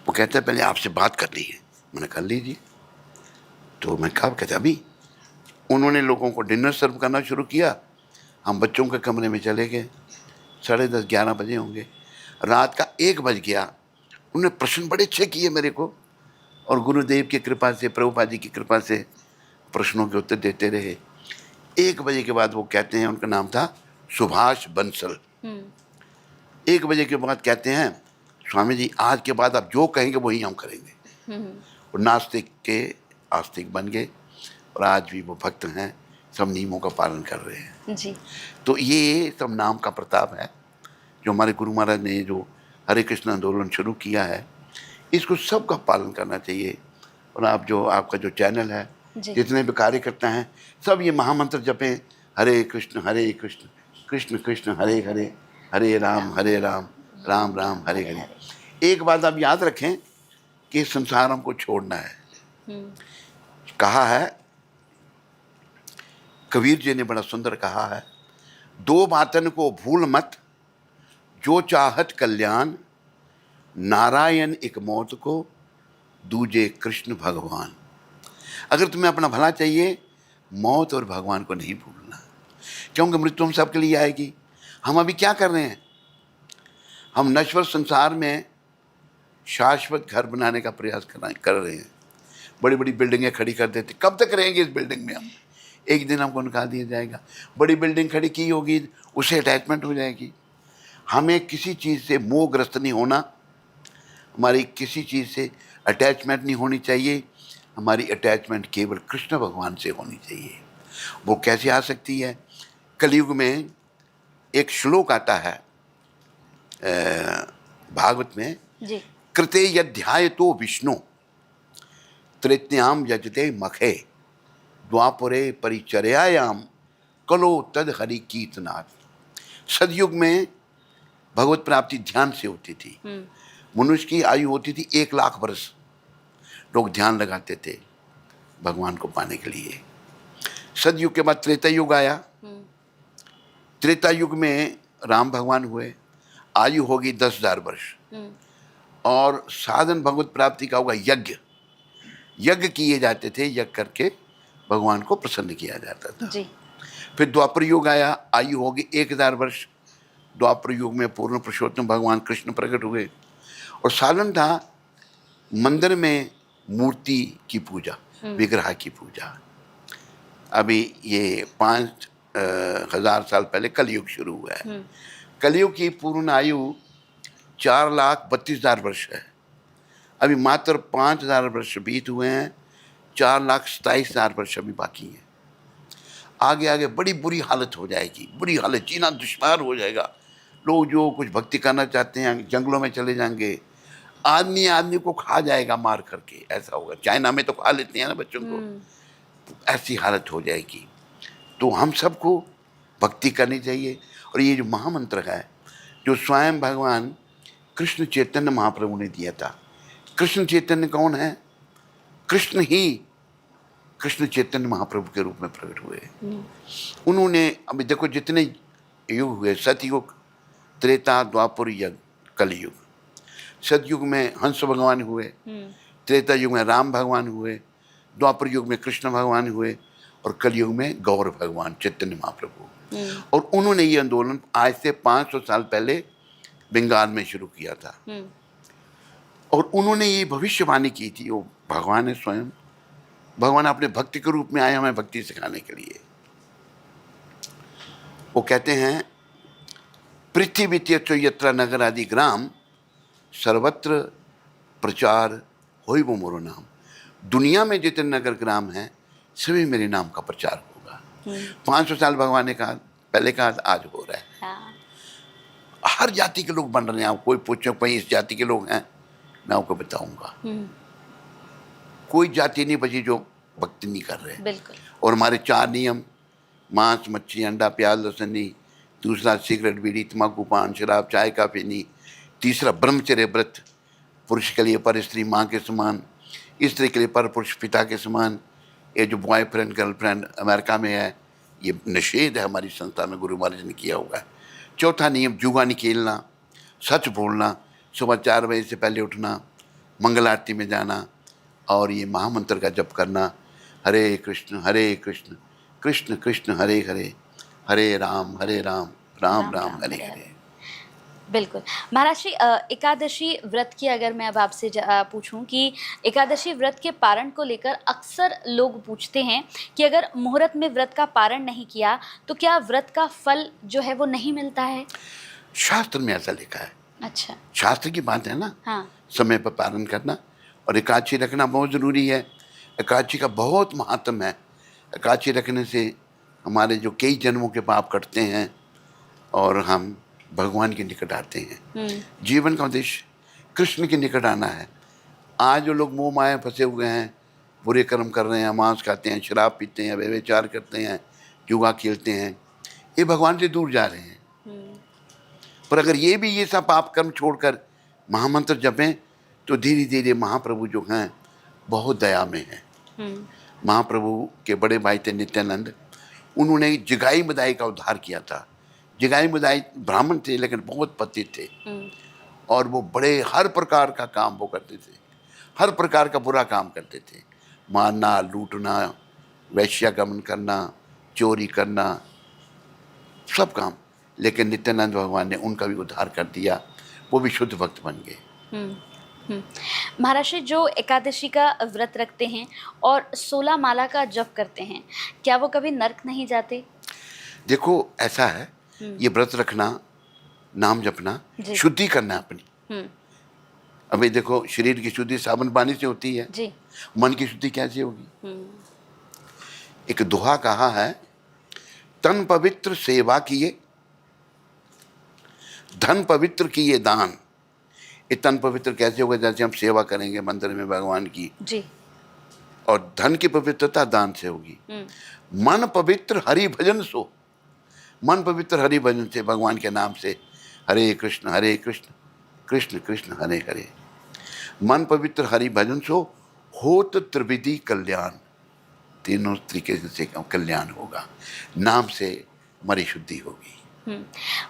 वो कहते हैं पहले आपसे बात करनी है। मैंने कर लीजिए। तो मैं कहा, कहते अभी। उन्होंने लोगों को डिनर सर्व करना शुरू किया। हम बच्चों के कमरे में चले गए। 10:30 11 बजे होंगे। रात का 1 बज गया। उन्होंने प्रश्न बड़े अच्छे किए मेरे को, और गुरुदेव की कृपा से, प्रभुपाद जी की कृपा से प्रश्नों के उत्तर देते रहे। 1 बजे के बाद वो कहते हैं, उनका नाम था सुभाष बंसल। 1 बजे के बाद कहते हैं, स्वामी जी आज के बाद आप जो कहेंगे वही हम करेंगे। और नास्तिक के आस्तिक बन गए, और आज भी वो भक्त हैं, सब नियमों का पालन कर रहे हैं जी। तो ये सब नाम का प्रताप है जो हमारे गुरु महाराज ने जो हरे कृष्ण आंदोलन शुरू किया है, इसको सबका पालन करना चाहिए। और आप जो आपका जो चैनल है, जितने भी कार्यकर्ता हैं, सब ये महामंत्र जपें, हरे कृष्ण कृष्ण कृष्ण हरे हरे, हरे राम राम राम हरे हरे। एक बात आप याद रखें कि संसार हमको छोड़ना है। कहा है, कबीर जी ने बड़ा सुंदर कहा है, 2 बातन को भूल मत, जो चाहत कल्याण, नारायण एक मौत को, दूजे कृष्ण भगवान। अगर तुम्हें अपना भला चाहिए, मौत और भगवान को नहीं भूलना, क्योंकि मृत्यु हम सबके लिए आएगी। हम अभी क्या कर रहे हैं? हम नश्वर संसार में शाश्वत घर बनाने का प्रयास कर रहे हैं। बड़ी बड़ी बिल्डिंगें खड़ी कर देते। कब तक रहेंगे इस बिल्डिंग में हम? एक दिन हमको निकाल दिया जाएगा। बड़ी बिल्डिंग खड़ी की होगी, उससे अटैचमेंट हो जाएगी। हमें किसी चीज़ से मोहग्रस्त नहीं होना, हमारी किसी चीज़ से अटैचमेंट नहीं होनी चाहिए। हमारी अटैचमेंट केवल कृष्ण भगवान से होनी चाहिए। वो कैसे आ सकती है? कलयुग में एक श्लोक आता है भागवत में जी। कृते यध्याय तो विष्णु तृतीयाम यजते मखे, द्वापरे परिचर्यायाम कलो तद हरि कीर्तनाथ। सदयुग में भगवत प्राप्ति ध्यान से होती थी। मनुष्य की आयु होती थी 1 लाख वर्ष। लोग ध्यान लगाते थे भगवान को पाने के लिए। सदयुग के बाद त्रेता युग आया। त्रेता युग में राम भगवान हुए, आयु होगी 10,000 वर्ष। और साधन भगवत प्राप्ति का होगा यज्ञ। यज्ञ किए जाते थे, यज्ञ करके भगवान को प्रसन्न किया जाता था जी। फिर द्वापर युग आया, आयु होगी 1000 वर्ष। द्वापर युग में पूर्ण पुरुषोत्तम भगवान कृष्ण प्रकट हुए, और साधन था मंदिर में मूर्ति की पूजा, विग्रह की पूजा। अभी ये 5,000 साल पहले कलयुग शुरू हुआ है। कलयुग की पूर्ण आयु 4,32,000 वर्ष है। अभी मात्र 5,000 वर्ष बीत हुए हैं, 4,27,000 वर्ष अभी बाकी हैं। आगे आगे बड़ी बुरी हालत हो जाएगी, बुरी हालत, जीना दुश्वार हो जाएगा। लोग जो कुछ भक्ति करना चाहते हैं जंगलों में चले जाएंगे, आदमी आदमी को खा जाएगा मार करके, ऐसा होगा। चाइना में तो खा लेते हैं ना बच्चों को, ऐसी हालत हो जाएगी। तो हम सबको भक्ति करनी चाहिए। और ये जो महामंत्र है जो स्वयं भगवान कृष्ण चैतन्य महाप्रभु ने दिया था। कृष्ण चैतन्य कौन है? कृष्ण ही कृष्ण चैतन्य महाप्रभु के रूप में प्रकट हुए। उन्होंने, अभी देखो जितने युग हुए, सतयुग, त्रेता, द्वापर, युग, कलयुग। सतयुग में हंस भगवान हुए, त्रेता युग में राम भगवान हुए, द्वापर युग में कृष्ण भगवान हुए, और कलयुग में गौर भगवान चैतन्य महाप्रभु। और उन्होंने ये आंदोलन आज से 500 साल पहले बंगाल में शुरू किया था। और उन्होंने ये भविष्यवाणी की थी, वो भगवान है स्वयं। भगवान अपने भक्ति के रूप में आए हमें भक्ति सिखाने के लिए। वो कहते हैं, पृथ्वी तीर्थ यत्र नगर आदि ग्राम, सर्वत्र प्रचार होई वो मोरो नाम। दुनिया में जितने नगर ग्राम हैं सभी मेरे नाम का प्रचार होगा। 500 साल भगवान ने कहा, पहले कहा, आज हो रहा है। हाँ। हर जाति के लोग बन रहे हैं। आप कोई पूछो कोई इस जाति के लोग हैं, मैं आपको बताऊंगा। कोई जाति नहीं बची जो भक्ति नहीं कर रहे। बिल्कुल। और हमारे 4 नियम, मांस, मच्छी, अंडा, प्याज, लहसुन नहीं। दूसरा सिगरेट, बीड़ी, तम्बाकू, पान, शराब, चाय, काफी नहीं। तीसरा ब्रह्मचर्य व्रत, पुरुष के लिए पर स्त्री माँ के समान, स्त्री के लिए पर पुरुष पिता के समान। ये जो बॉयफ्रेंड गर्लफ्रेंड अमेरिका में है, ये निषेध है हमारी संस्था में, गुरु महाराज ने किया हुआ है। चौथा नियम, जुआ नहीं खेलना, सच बोलना, सुबह 4 बजे से पहले उठना, मंगल आरती में जाना और ये महामंत्र का जप करना, हरे कृष्ण कृष्ण कृष्ण हरे हरे, हरे राम राम राम हरे हरे। बिल्कुल। महाराज जी, एकादशी व्रत की अगर मैं अब आपसे पूछूं कि एकादशी व्रत के पारण को लेकर अक्सर लोग पूछते हैं कि अगर मुहूर्त में व्रत का पारण नहीं किया तो क्या व्रत का फल जो है वो नहीं मिलता है? शास्त्र में ऐसा लिखा है। अच्छा। शास्त्र की बात है ना। हाँ। समय पर पालन करना और एकादशी रखना बहुत ज़रूरी है। एकादशी का बहुत महात्म है। एकादशी रखने से हमारे जो कई जन्मों के पाप कटते हैं और हम भगवान के निकट आते हैं। जीवन का उद्देश्य कृष्ण के निकट आना है। आज जो लोग मोह माया फंसे हुए हैं, बुरे कर्म कर रहे हैं, मांस खाते हैं, शराब पीते हैं, व्यभिचार करते हैं, जुआ खेलते हैं, ये भगवान से दूर जा रहे हैं। पर अगर ये सब पाप कर्म छोड़कर महामंत्र जपें तो धीरे धीरे महाप्रभु जो हैं बहुत दया में हैं। महाप्रभु के बड़े भाई थे नित्यानंद, उन्होंने जगाई मदाई का उद्धार किया था। जगाई मदाई ब्राह्मण थे लेकिन बहुत पतित थे और वो बड़े हर प्रकार का काम वो करते थे, हर प्रकार का बुरा काम करते थे, मारना, लूटना, वैश्यागमन करना, चोरी करना, सब काम। लेकिन नित्यानंद भगवान ने उनका भी उद्धार कर दिया, वो भी शुद्ध भक्त बन गए। महाराज जी, जो एकादशी का व्रत रखते हैं और 16 माला का जप करते हैं, क्या वो कभी नर्क नहीं जाते? देखो ऐसा है, ये व्रत रखना, नाम जपना, शुद्धि करना अपनी। अभी देखो शरीर की शुद्धि साबुन पानी से होती है जी। मन की शुद्धि कैसे होगी? एक दोहा कहा है, तन पवित्र सेवा किए, धन पवित्र किए दान। ये तन पवित्र कैसे होगा? जैसे हम सेवा करेंगे मंदिर में भगवान की जी, और धन की पवित्रता दान से होगी। मन पवित्र हरि भजन सो, मन पवित्र हरि भजन से, भगवान के नाम से, हरे कृष्ण कृष्ण कृष्ण हरे हरे। मन पवित्र हरि भजन सो, होत त्रिविधि कल्याण, तीनों तरीके से कल्याण होगा। नाम से हमारी शुद्धि होगी।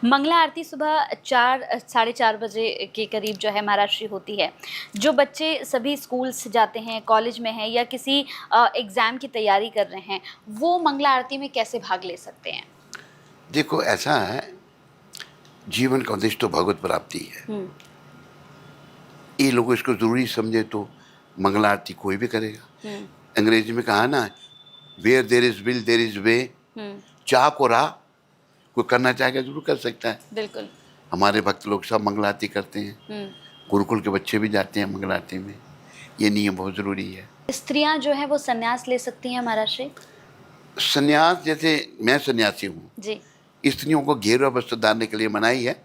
मंगला आरती सुबह 4 साढ़े 4 बजे के करीब जो है महाराज श्री होती है। जो बच्चे सभी स्कूल से जाते हैं, कॉलेज में हैं या किसी एग्ज़ाम की तैयारी कर रहे हैं, वो मंगला आरती में कैसे भाग ले सकते हैं? देखो ऐसा है, जीवन का उद्देश्य तो भगवत प्राप्ति है। ये लोग इसको ज़रूरी समझे तो मंगला आरती कोई भी करेगा। अंग्रेजी में कहा ना, where there is will there is way. चाह को राह, कोई करना चाहेगा जरूर कर सकता है। बिल्कुल। हमारे भक्त लोग सब मंगला आरती करते हैं, गुरुकुल के बच्चे भी जाते हैं मंगला आरती में। ये नियम बहुत ज़रूरी है। स्त्रियां जो है वो संन्यास ले सकती हैं महाराज श्री? संन्यास, जैसे मैं सन्यासी हूँ जी। स्त्रियों को घेरवा वस्त्र डालने के लिए मनाही है।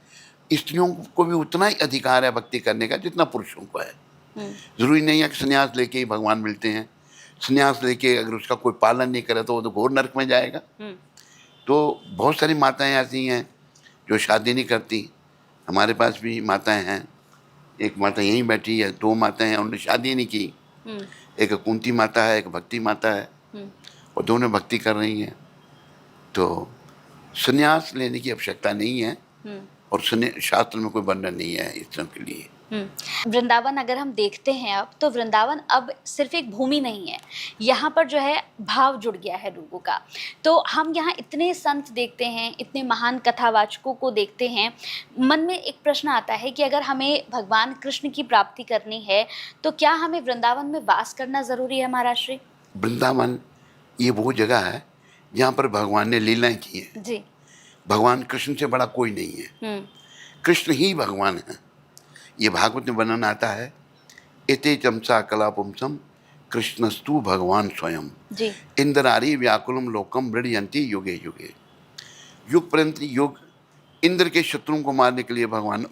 स्त्रियों को भी उतना ही अधिकार है भक्ति करने का जितना पुरुषों को है। ज़रूरी नहीं है कि संन्यास लेके ही भगवान मिलते हैं। संन्यास लेके अगर उसका कोई पालन नहीं करे तो वो तो घोर नरक में जाएगा। तो बहुत सारी माताएं ऐसी हैं जो शादी नहीं करती। हमारे पास भी माताएं हैं, एक माता यहीं बैठी है, 2 माताएं हैं, उन्होंने शादी नहीं की। एक कुंती माता है, एक भक्ति माता है, और दोनों भक्ति कर रही हैं। तो संन्यास लेने की आवश्यकता नहीं है और शास्त्र में कोई बंधन नहीं है इस तरह के लिए। वृंदावन अगर हम देखते हैं अब, तो वृंदावन अब सिर्फ एक भूमि नहीं है, यहाँ पर जो है भाव जुड़ गया है लोगों का। तो हम यहाँ इतने संत देखते हैं, इतने महान कथावाचकों को देखते हैं, मन में एक प्रश्न आता है कि अगर हमें भगवान कृष्ण की प्राप्ति करनी है तो क्या हमें वृंदावन में वास करना ज़रूरी है महाराज श्री? वृंदावन ये वो जगह है जहाँ पर भगवान ने लीलाएं की हैं। जी। भगवान कृष्ण से बड़ा कोई नहीं है, कृष्ण ही भगवान है। ये भागवत में वर्णन आता है, एते चमसा कला पुंसम कृष्णस्तु भगवान स्वयं। जी। इंद्रारी व्याकुलम लोकम मृडयंती युगे युगे। युग पर्यंत युग इंद्र के शत्रुओं को मारने के लिए भगवान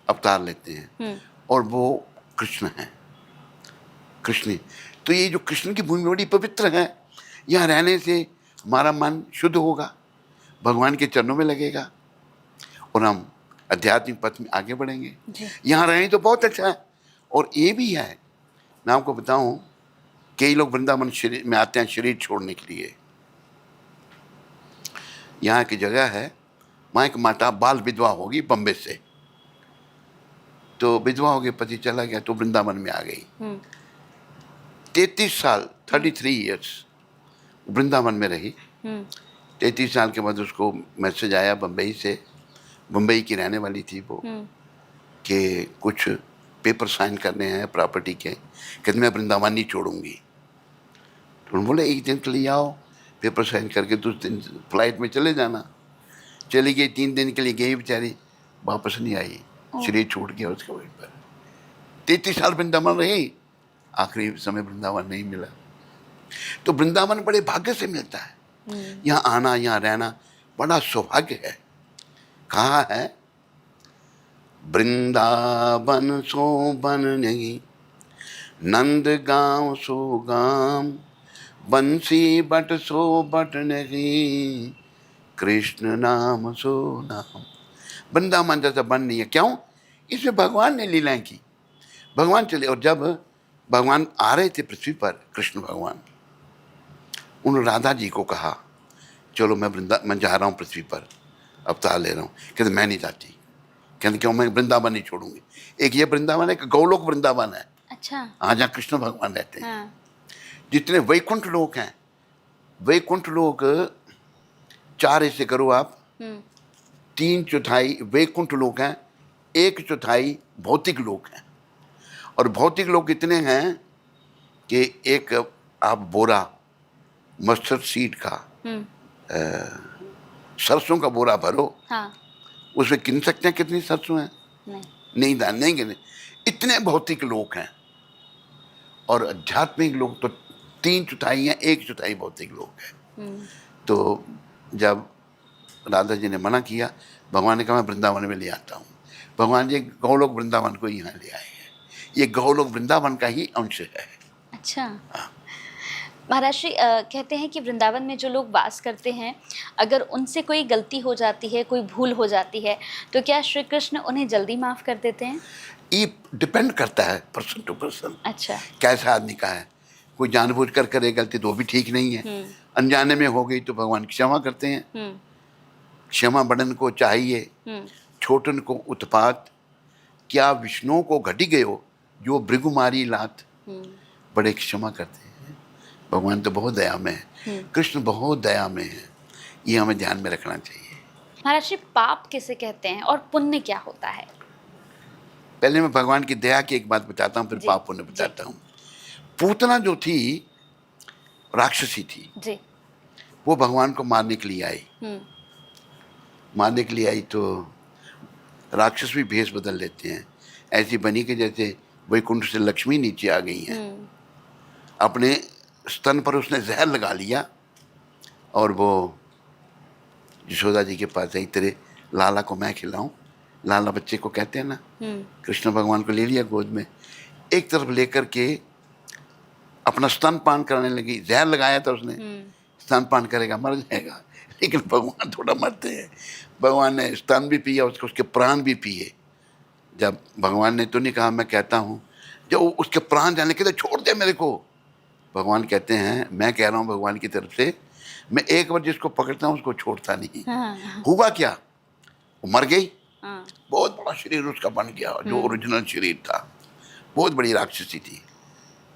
अवतार लेते हैं और वो कृष्ण हैं। कृष्ण, तो ये जो कृष्ण की भूमि बड़ी पवित्र है, यहाँ रहने से हमारा मन शुद्ध होगा, भगवान के चरणों में लगेगा और हम आध्यात्मिक पथ में आगे बढ़ेंगे। यहाँ रहें तो बहुत अच्छा है। और ये भी है, मैं आपको बताऊं, कई लोग वृंदावन शरीर में आते हैं शरीर छोड़ने के लिए। यहाँ की जगह है, वहाँ एक माता बाल विधवा होगी बम्बे से, तो विधवा हो गई, पति चला गया तो वृंदावन में आ गई। 33 साल 33 ईयर्स वृंदावन में रही। 33 साल के बाद उसको मैसेज आया बम्बई से, बम्बई की रहने वाली थी वो, कि कुछ पेपर साइन करने हैं प्रॉपर्टी के, कहते मैं वृंदावन नहीं छोड़ूंगी। तो उन्होंने बोले एक दिन के लिए आओ, पेपर साइन करके दूसरे दिन फ्लाइट में चले जाना। चली गई, 3 दिन के लिए गई बेचारी, वापस नहीं आई, शरीर छूट गया उसके वहीं पर। 33 साल वृंदावन रही, आखिरी समय वृंदावन नहीं मिला। तो वृंदावन बड़े भाग्य से मिलता है। यहाँ आना, यहाँ रहना बड़ा सौभाग्य है। कहाँ है? वृंदावन सो बन नहीं, नंद गांव सो गाम, बंसी बट सो बट नहीं, कृष्ण नाम सो नाम। वृंदावन जैसा बन नहीं है। क्यों? इसमें भगवान ने लीलाएं की, भगवान चले। और जब भगवान आ रहे थे पृथ्वी पर, कृष्ण भगवान, उन्होंने राधा जी को कहा चलो मैं जा रहा हूँ पृथ्वी पर, अवतार ले रहा हूँ। कहते मैं नहीं जाती। कहते क्यों? मैं वृंदावन नहीं छोड़ूंगी। एक ये वृंदावन है, एक गौलोक वृंदावन है। अच्छा। हाँ, जहाँ कृष्ण भगवान रहते हैं। हाँ। जितने वैकुंठ लोक हैं, वैकुंठ लोक 4 ऐसे करो आप, 3/4 वैकुंठ लोक हैं, 1/4 भौतिक लोक हैं। और भौतिक लोक इतने हैं कि एक आप बोरा मस्टर्ड सीड का, सरसों का बोरा भरो, हाँ। उसमें गिन सकते हैं कितनी सरसों हैं? नहीं नहीं गिने। इतने भौतिक लोक हैं। और आध्यात्मिक लोग तो 3/4 हैं, 1/4 भौतिक लोग हैं। तो जब राधा जी ने मना किया, भगवान ने कहा मैं वृंदावन में ले आता हूँ। भगवान जी गौलोक वृंदावन को यहाँ ले आए हैं। ये गौलोक वृंदावन का ही अंश है। अच्छा। हाँ। महाराज श्री कहते हैं कि वृंदावन में जो लोग वास करते हैं, अगर उनसे कोई गलती हो जाती है, कोई भूल हो जाती है, तो क्या श्री कृष्ण उन्हें जल्दी माफ़ कर देते हैं? ये डिपेंड करता है पर्सन टू पर्सन। अच्छा। कैसा आदमी का है। कोई जानबूझ कर करे गलती तो भी ठीक नहीं है। अनजाने में हो गई तो भगवान क्षमा करते हैं। क्षमा बड़न को चाहिए, छोटन को उत्पात, क्या विष्णु को घटी गयो जो भृगुमारी लात। बड़े क्षमा करते हैं। भगवान तो बहुत दया में है, कृष्ण बहुत दया में है। ये हमें ध्यान में रखना चाहिए। महाराज जी, पाप किसे कहते हैं और पुण्य क्या होता है? पहले मैं भगवान की दया की एक बात बताता हूँ, फिर पाप पुण्य बताता हूँ। पूतना जो थी, राक्षसी थी जी। वो भगवान को मारने के लिए आई। मारने के लिए आई तो राक्षस भी भेष बदल लेते हैं। ऐसी बनी कि जैसे वैकुंठ से लक्ष्मी नीचे आ गई हैं। अपने स्तन पर उसने जहर लगा लिया और वो यशोदा जी के पास आई, तेरे लाला को मैं खिलाऊं। लाला बच्चे को कहते हैं ना। कृष्ण भगवान को ले लिया गोद में, एक तरफ लेकर के अपना स्तनपान कराने लगी। जहर लगाया था उसने, स्तनपान करेगा मर जाएगा, लेकिन भगवान थोड़ा मरते हैं। भगवान ने स्तन भी पिया, उसके प्राण भी पिए। जब भगवान ने तो नहीं कहा मैं कहता हूँ, जब उसके प्राण जाने के तो छोड़ दे मेरे को। भगवान कहते हैं मैं कह रहा हूँ भगवान की तरफ से, मैं एक बार जिसको पकड़ता हूँ उसको छोड़ता नहीं। हुआ क्या? वो मर गई। बहुत बड़ा शरीर उसका बन गया, जो ओरिजिनल शरीर था। बहुत बड़ी राक्षसी थी।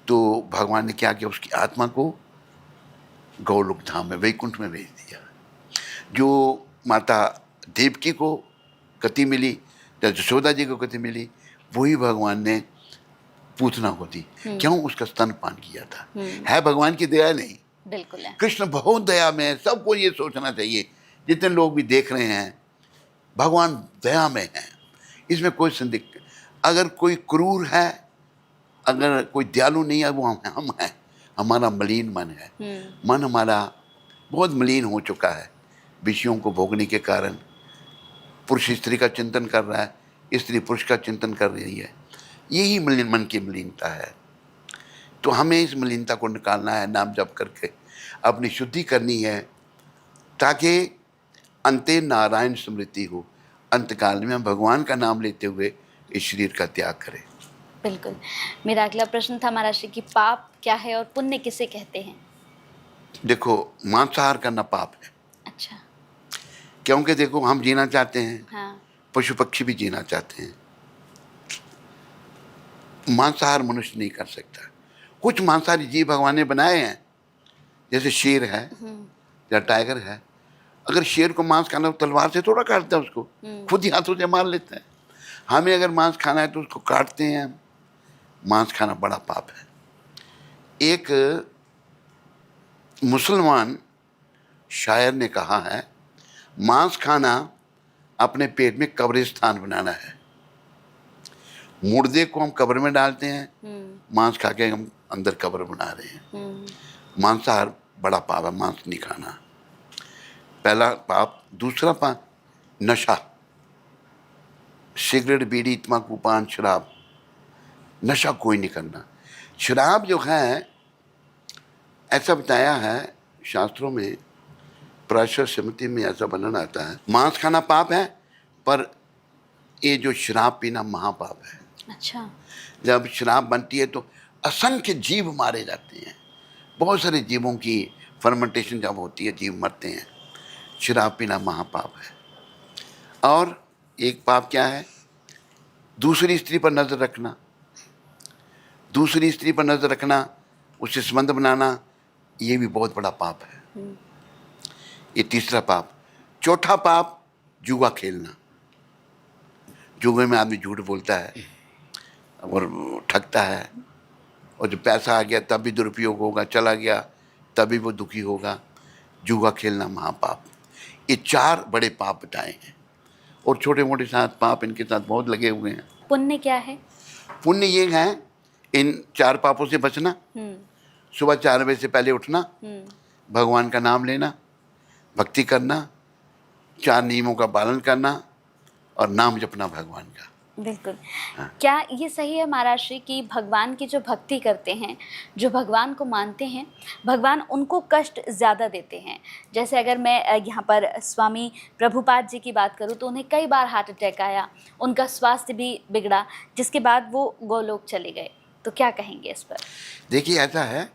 तो भगवान ने क्या किया, उसकी आत्मा को गौलोक धाम में, वैकुंठ में भेज दिया। जो माता देवकी को गति मिली, जब यशोदा जी को गति मिली, वही भगवान ने पूतना को दी। क्यों? उसका स्तनपान किया था। है भगवान की दया नहीं? बिल्कुल है। कृष्ण बहुत दया में है। सबको ये सोचना चाहिए, जितने लोग भी देख रहे हैं, भगवान दया में है, इसमें कोई संदिग्ध। अगर कोई क्रूर है, अगर कोई दयालु नहीं है, वो हम हैं। हमारा मलिन मन है। मन हमारा बहुत मलिन हो चुका है विषयों को भोगने के कारण। पुरुष स्त्री का चिंतन कर रहा है, स्त्री पुरुष का चिंतन कर रही है। यही मन की मलिनता है। तो हमें इस मलिनता को निकालना है, नाम जप करके अपनी शुद्धि करनी है, ताकि अंते नारायण स्मृति हो। अंतकाल में हम भगवान का नाम लेते हुए इस शरीर का त्याग करें। बिल्कुल। मेरा अगला प्रश्न था महाराज जी कि पाप क्या है और पुण्य किसे कहते हैं? देखो, मांसाहार करना पाप है, अच्छा। क्योंकि देखो हम जीना चाहते हैं, हाँ। पशु पक्षी भी जीना चाहते हैं। मांसाहार मनुष्य नहीं कर सकता। कुछ मांसाहारी जीव भगवान ने बनाए हैं, जैसे शेर है या टाइगर है। अगर शेर को मांस खाना हो तलवार से थोड़ा काटता है उसको, खुद ही हाथों से मार लेता है। हमें अगर मांस खाना है तो उसको काटते हैं। मांस खाना बड़ा पाप है। एक मुसलमान शायर ने कहा है, मांस खाना अपने पेट में कब्रिस्तान बनाना है। मुर्दे को हम कब्र में डालते हैं, मांस खा के हम अंदर कब्र बना रहे हैं। मांसाहार बड़ा पाप है, मांस नहीं खाना, पहला पाप। दूसरा पाप नशा, सिगरेट, बीड़ी, तम्बाकू, पान, शराब। नशा कोई नहीं करना। शराब जो है, ऐसा बताया है शास्त्रों में, पराशर स्मृति में ऐसा वर्णन आता है, मांस खाना पाप है, पर ये जो शराब पीना महापाप है। अच्छा। जब शराब बनती है तो असंख्य जीव मारे जाते हैं। बहुत सारे जीवों की फर्मेंटेशन जब होती है, जीव मरते हैं। शराब पीना महापाप है। और एक पाप क्या है? दूसरी स्त्री पर नजर रखना। दूसरी स्त्री पर नजर रखना, उससे संबंध बनाना, ये भी बहुत बड़ा पाप है। ये तीसरा पाप। चौथा पाप जुआ खेलना। जुए में आदमी झूठ बोलता है और ठगता है, और जब पैसा आ गया तब भी दुरुपयोग होगा, चला गया तब भी वो दुखी होगा। जुआ खेलना महापाप। ये 4 बड़े पाप बताए हैं, और छोटे मोटे साथ पाप इनके साथ बहुत लगे हुए हैं। पुण्य क्या है? पुण्य ये है, इन 4 पापों से बचना, सुबह 4 बजे से पहले उठना, भगवान का नाम लेना, भक्ति करना, 4 नियमों का पालन करना, और नाम जपना भगवान का। बिल्कुल। क्या ये सही है महाराज जी कि भगवान की जो भक्ति करते हैं, जो भगवान को मानते हैं, भगवान उनको कष्ट ज़्यादा देते हैं? जैसे अगर मैं यहाँ पर स्वामी प्रभुपाद जी की बात करूँ तो उन्हें कई बार हार्ट अटैक आया, उनका स्वास्थ्य भी बिगड़ा, जिसके बाद वो गोलोक चले गए। तो क्या कहेंगे इस पर? देखिए, ऐसा है,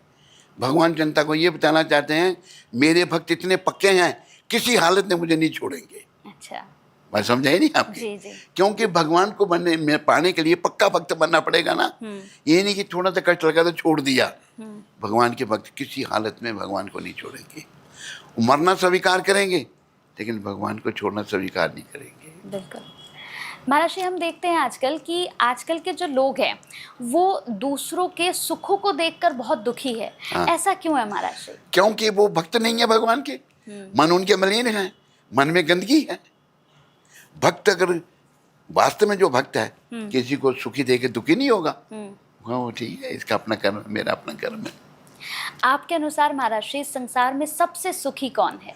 भगवान जनता को ये बताना चाहते हैं, मेरे भक्त इतने पक्के हैं, किसी हालत में मुझे नहीं छोड़ेंगे। अच्छा। मैं समझा ही नहीं आपकी? जी जी। क्योंकि भगवान को बनने में, पाने के लिए पक्का भक्त बनना पड़ेगा ना। ये नहीं कि थोड़ा सा कष्ट लगा तो छोड़ दिया। भगवान के भक्त किसी हालत में भगवान को नहीं छोड़ेंगे। वो मरना स्वीकार करेंगे, लेकिन भगवान को छोड़ना स्वीकार नहीं करेंगे। बिल्कुल। महाराज जी, हम देखते हैं आजकल कि आजकल के जो लोग हैं वो दूसरों के सुखों को देखकर बहुत दुखी है। हाँ। ऐसा क्यों है महाराज जी? क्योंकि वो भक्त नहीं है भगवान के, मन उनके मलिन है, मन में गंदगी है। भक्त अगर वास्तव में जो भक्त है, किसी को सुखी देके दुखी नहीं होगा। हाँ, वो ठीक है, इसका अपना कर्म, मेरा अपना कर्म है। आपके अनुसार महाराज जी, संसार में सबसे सुखी कौन है?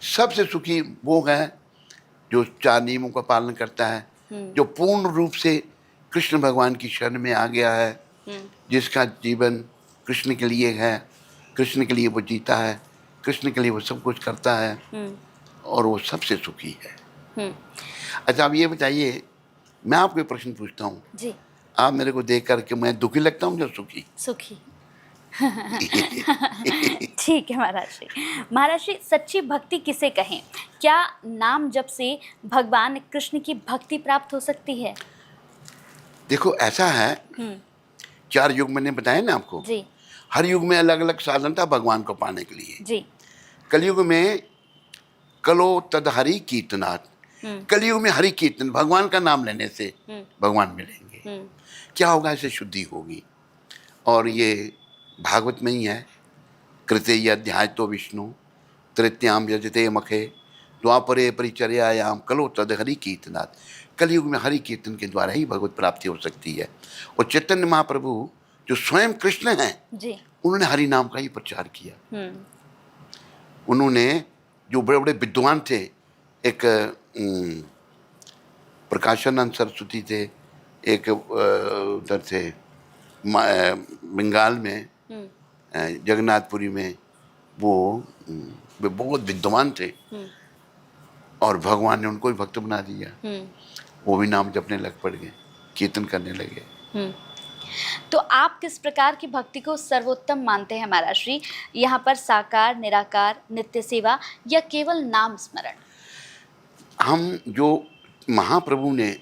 सबसे सुखी वो है जो 4 नियमों का पालन करता है, जो पूर्ण रूप से कृष्ण भगवान की शरण में आ गया है, जिसका जीवन कृष्ण के लिए है, कृष्ण के लिए वो जीता है, कृष्ण के लिए वो सब कुछ करता है, और वो सबसे सुखी है। अच्छा, आप ये बताइए, मैं आपको एक प्रश्न पूछता हूँ जी। आप मेरे को देख करके मैं दुखी लगता हूँ या सुखी? सुखी। ठीक है महाराज जी। महाराज जी, सच्ची भक्ति किसे कहें? क्या नाम जप से भगवान कृष्ण की भक्ति प्राप्त हो सकती है? देखो, ऐसा है, 4 युग मैंने बताया ना आपको। जी हर युग में अलग अलग साधन था भगवान को पाने के लिए। जी। कलयुग में कलो तद हरि कीर्तनात्, कलयुग में हरि कीर्तन, भगवान का नाम लेने से भगवान मिलेंगे। क्या होगा? इससे शुद्धि होगी। और ये भागवत में ही है, कृते अध्याय तो विष्णु तृतीयाम यजते मखे द्वापरे परिचर्यायाम कलो तद हरि कीर्तनात्। कलयुग में हरि कीर्तन के द्वारा ही भगवत प्राप्ति हो सकती है। और चैतन्य महाप्रभु जो स्वयं कृष्ण हैं जी। उन्होंने हरि नाम का ही प्रचार किया। उन्होंने, जो बड़े बड़े विद्वान थे, एक प्रकाशानंद सरस्वती थे, एक उधर थे बंगाल में, जगन्नाथपुरी में, वो बहुत विद्वान थे, और भगवान ने उनको भी भक्त बना दिया। वो भी नाम जपने लग पड़ गए, कीर्तन करने लगे। तो आप किस प्रकार की भक्ति को सर्वोत्तम मानते हैं महाराज श्री? यहाँ पर साकार, निराकार, नित्य सेवा या केवल नाम स्मरण? हम जो महाप्रभु ने,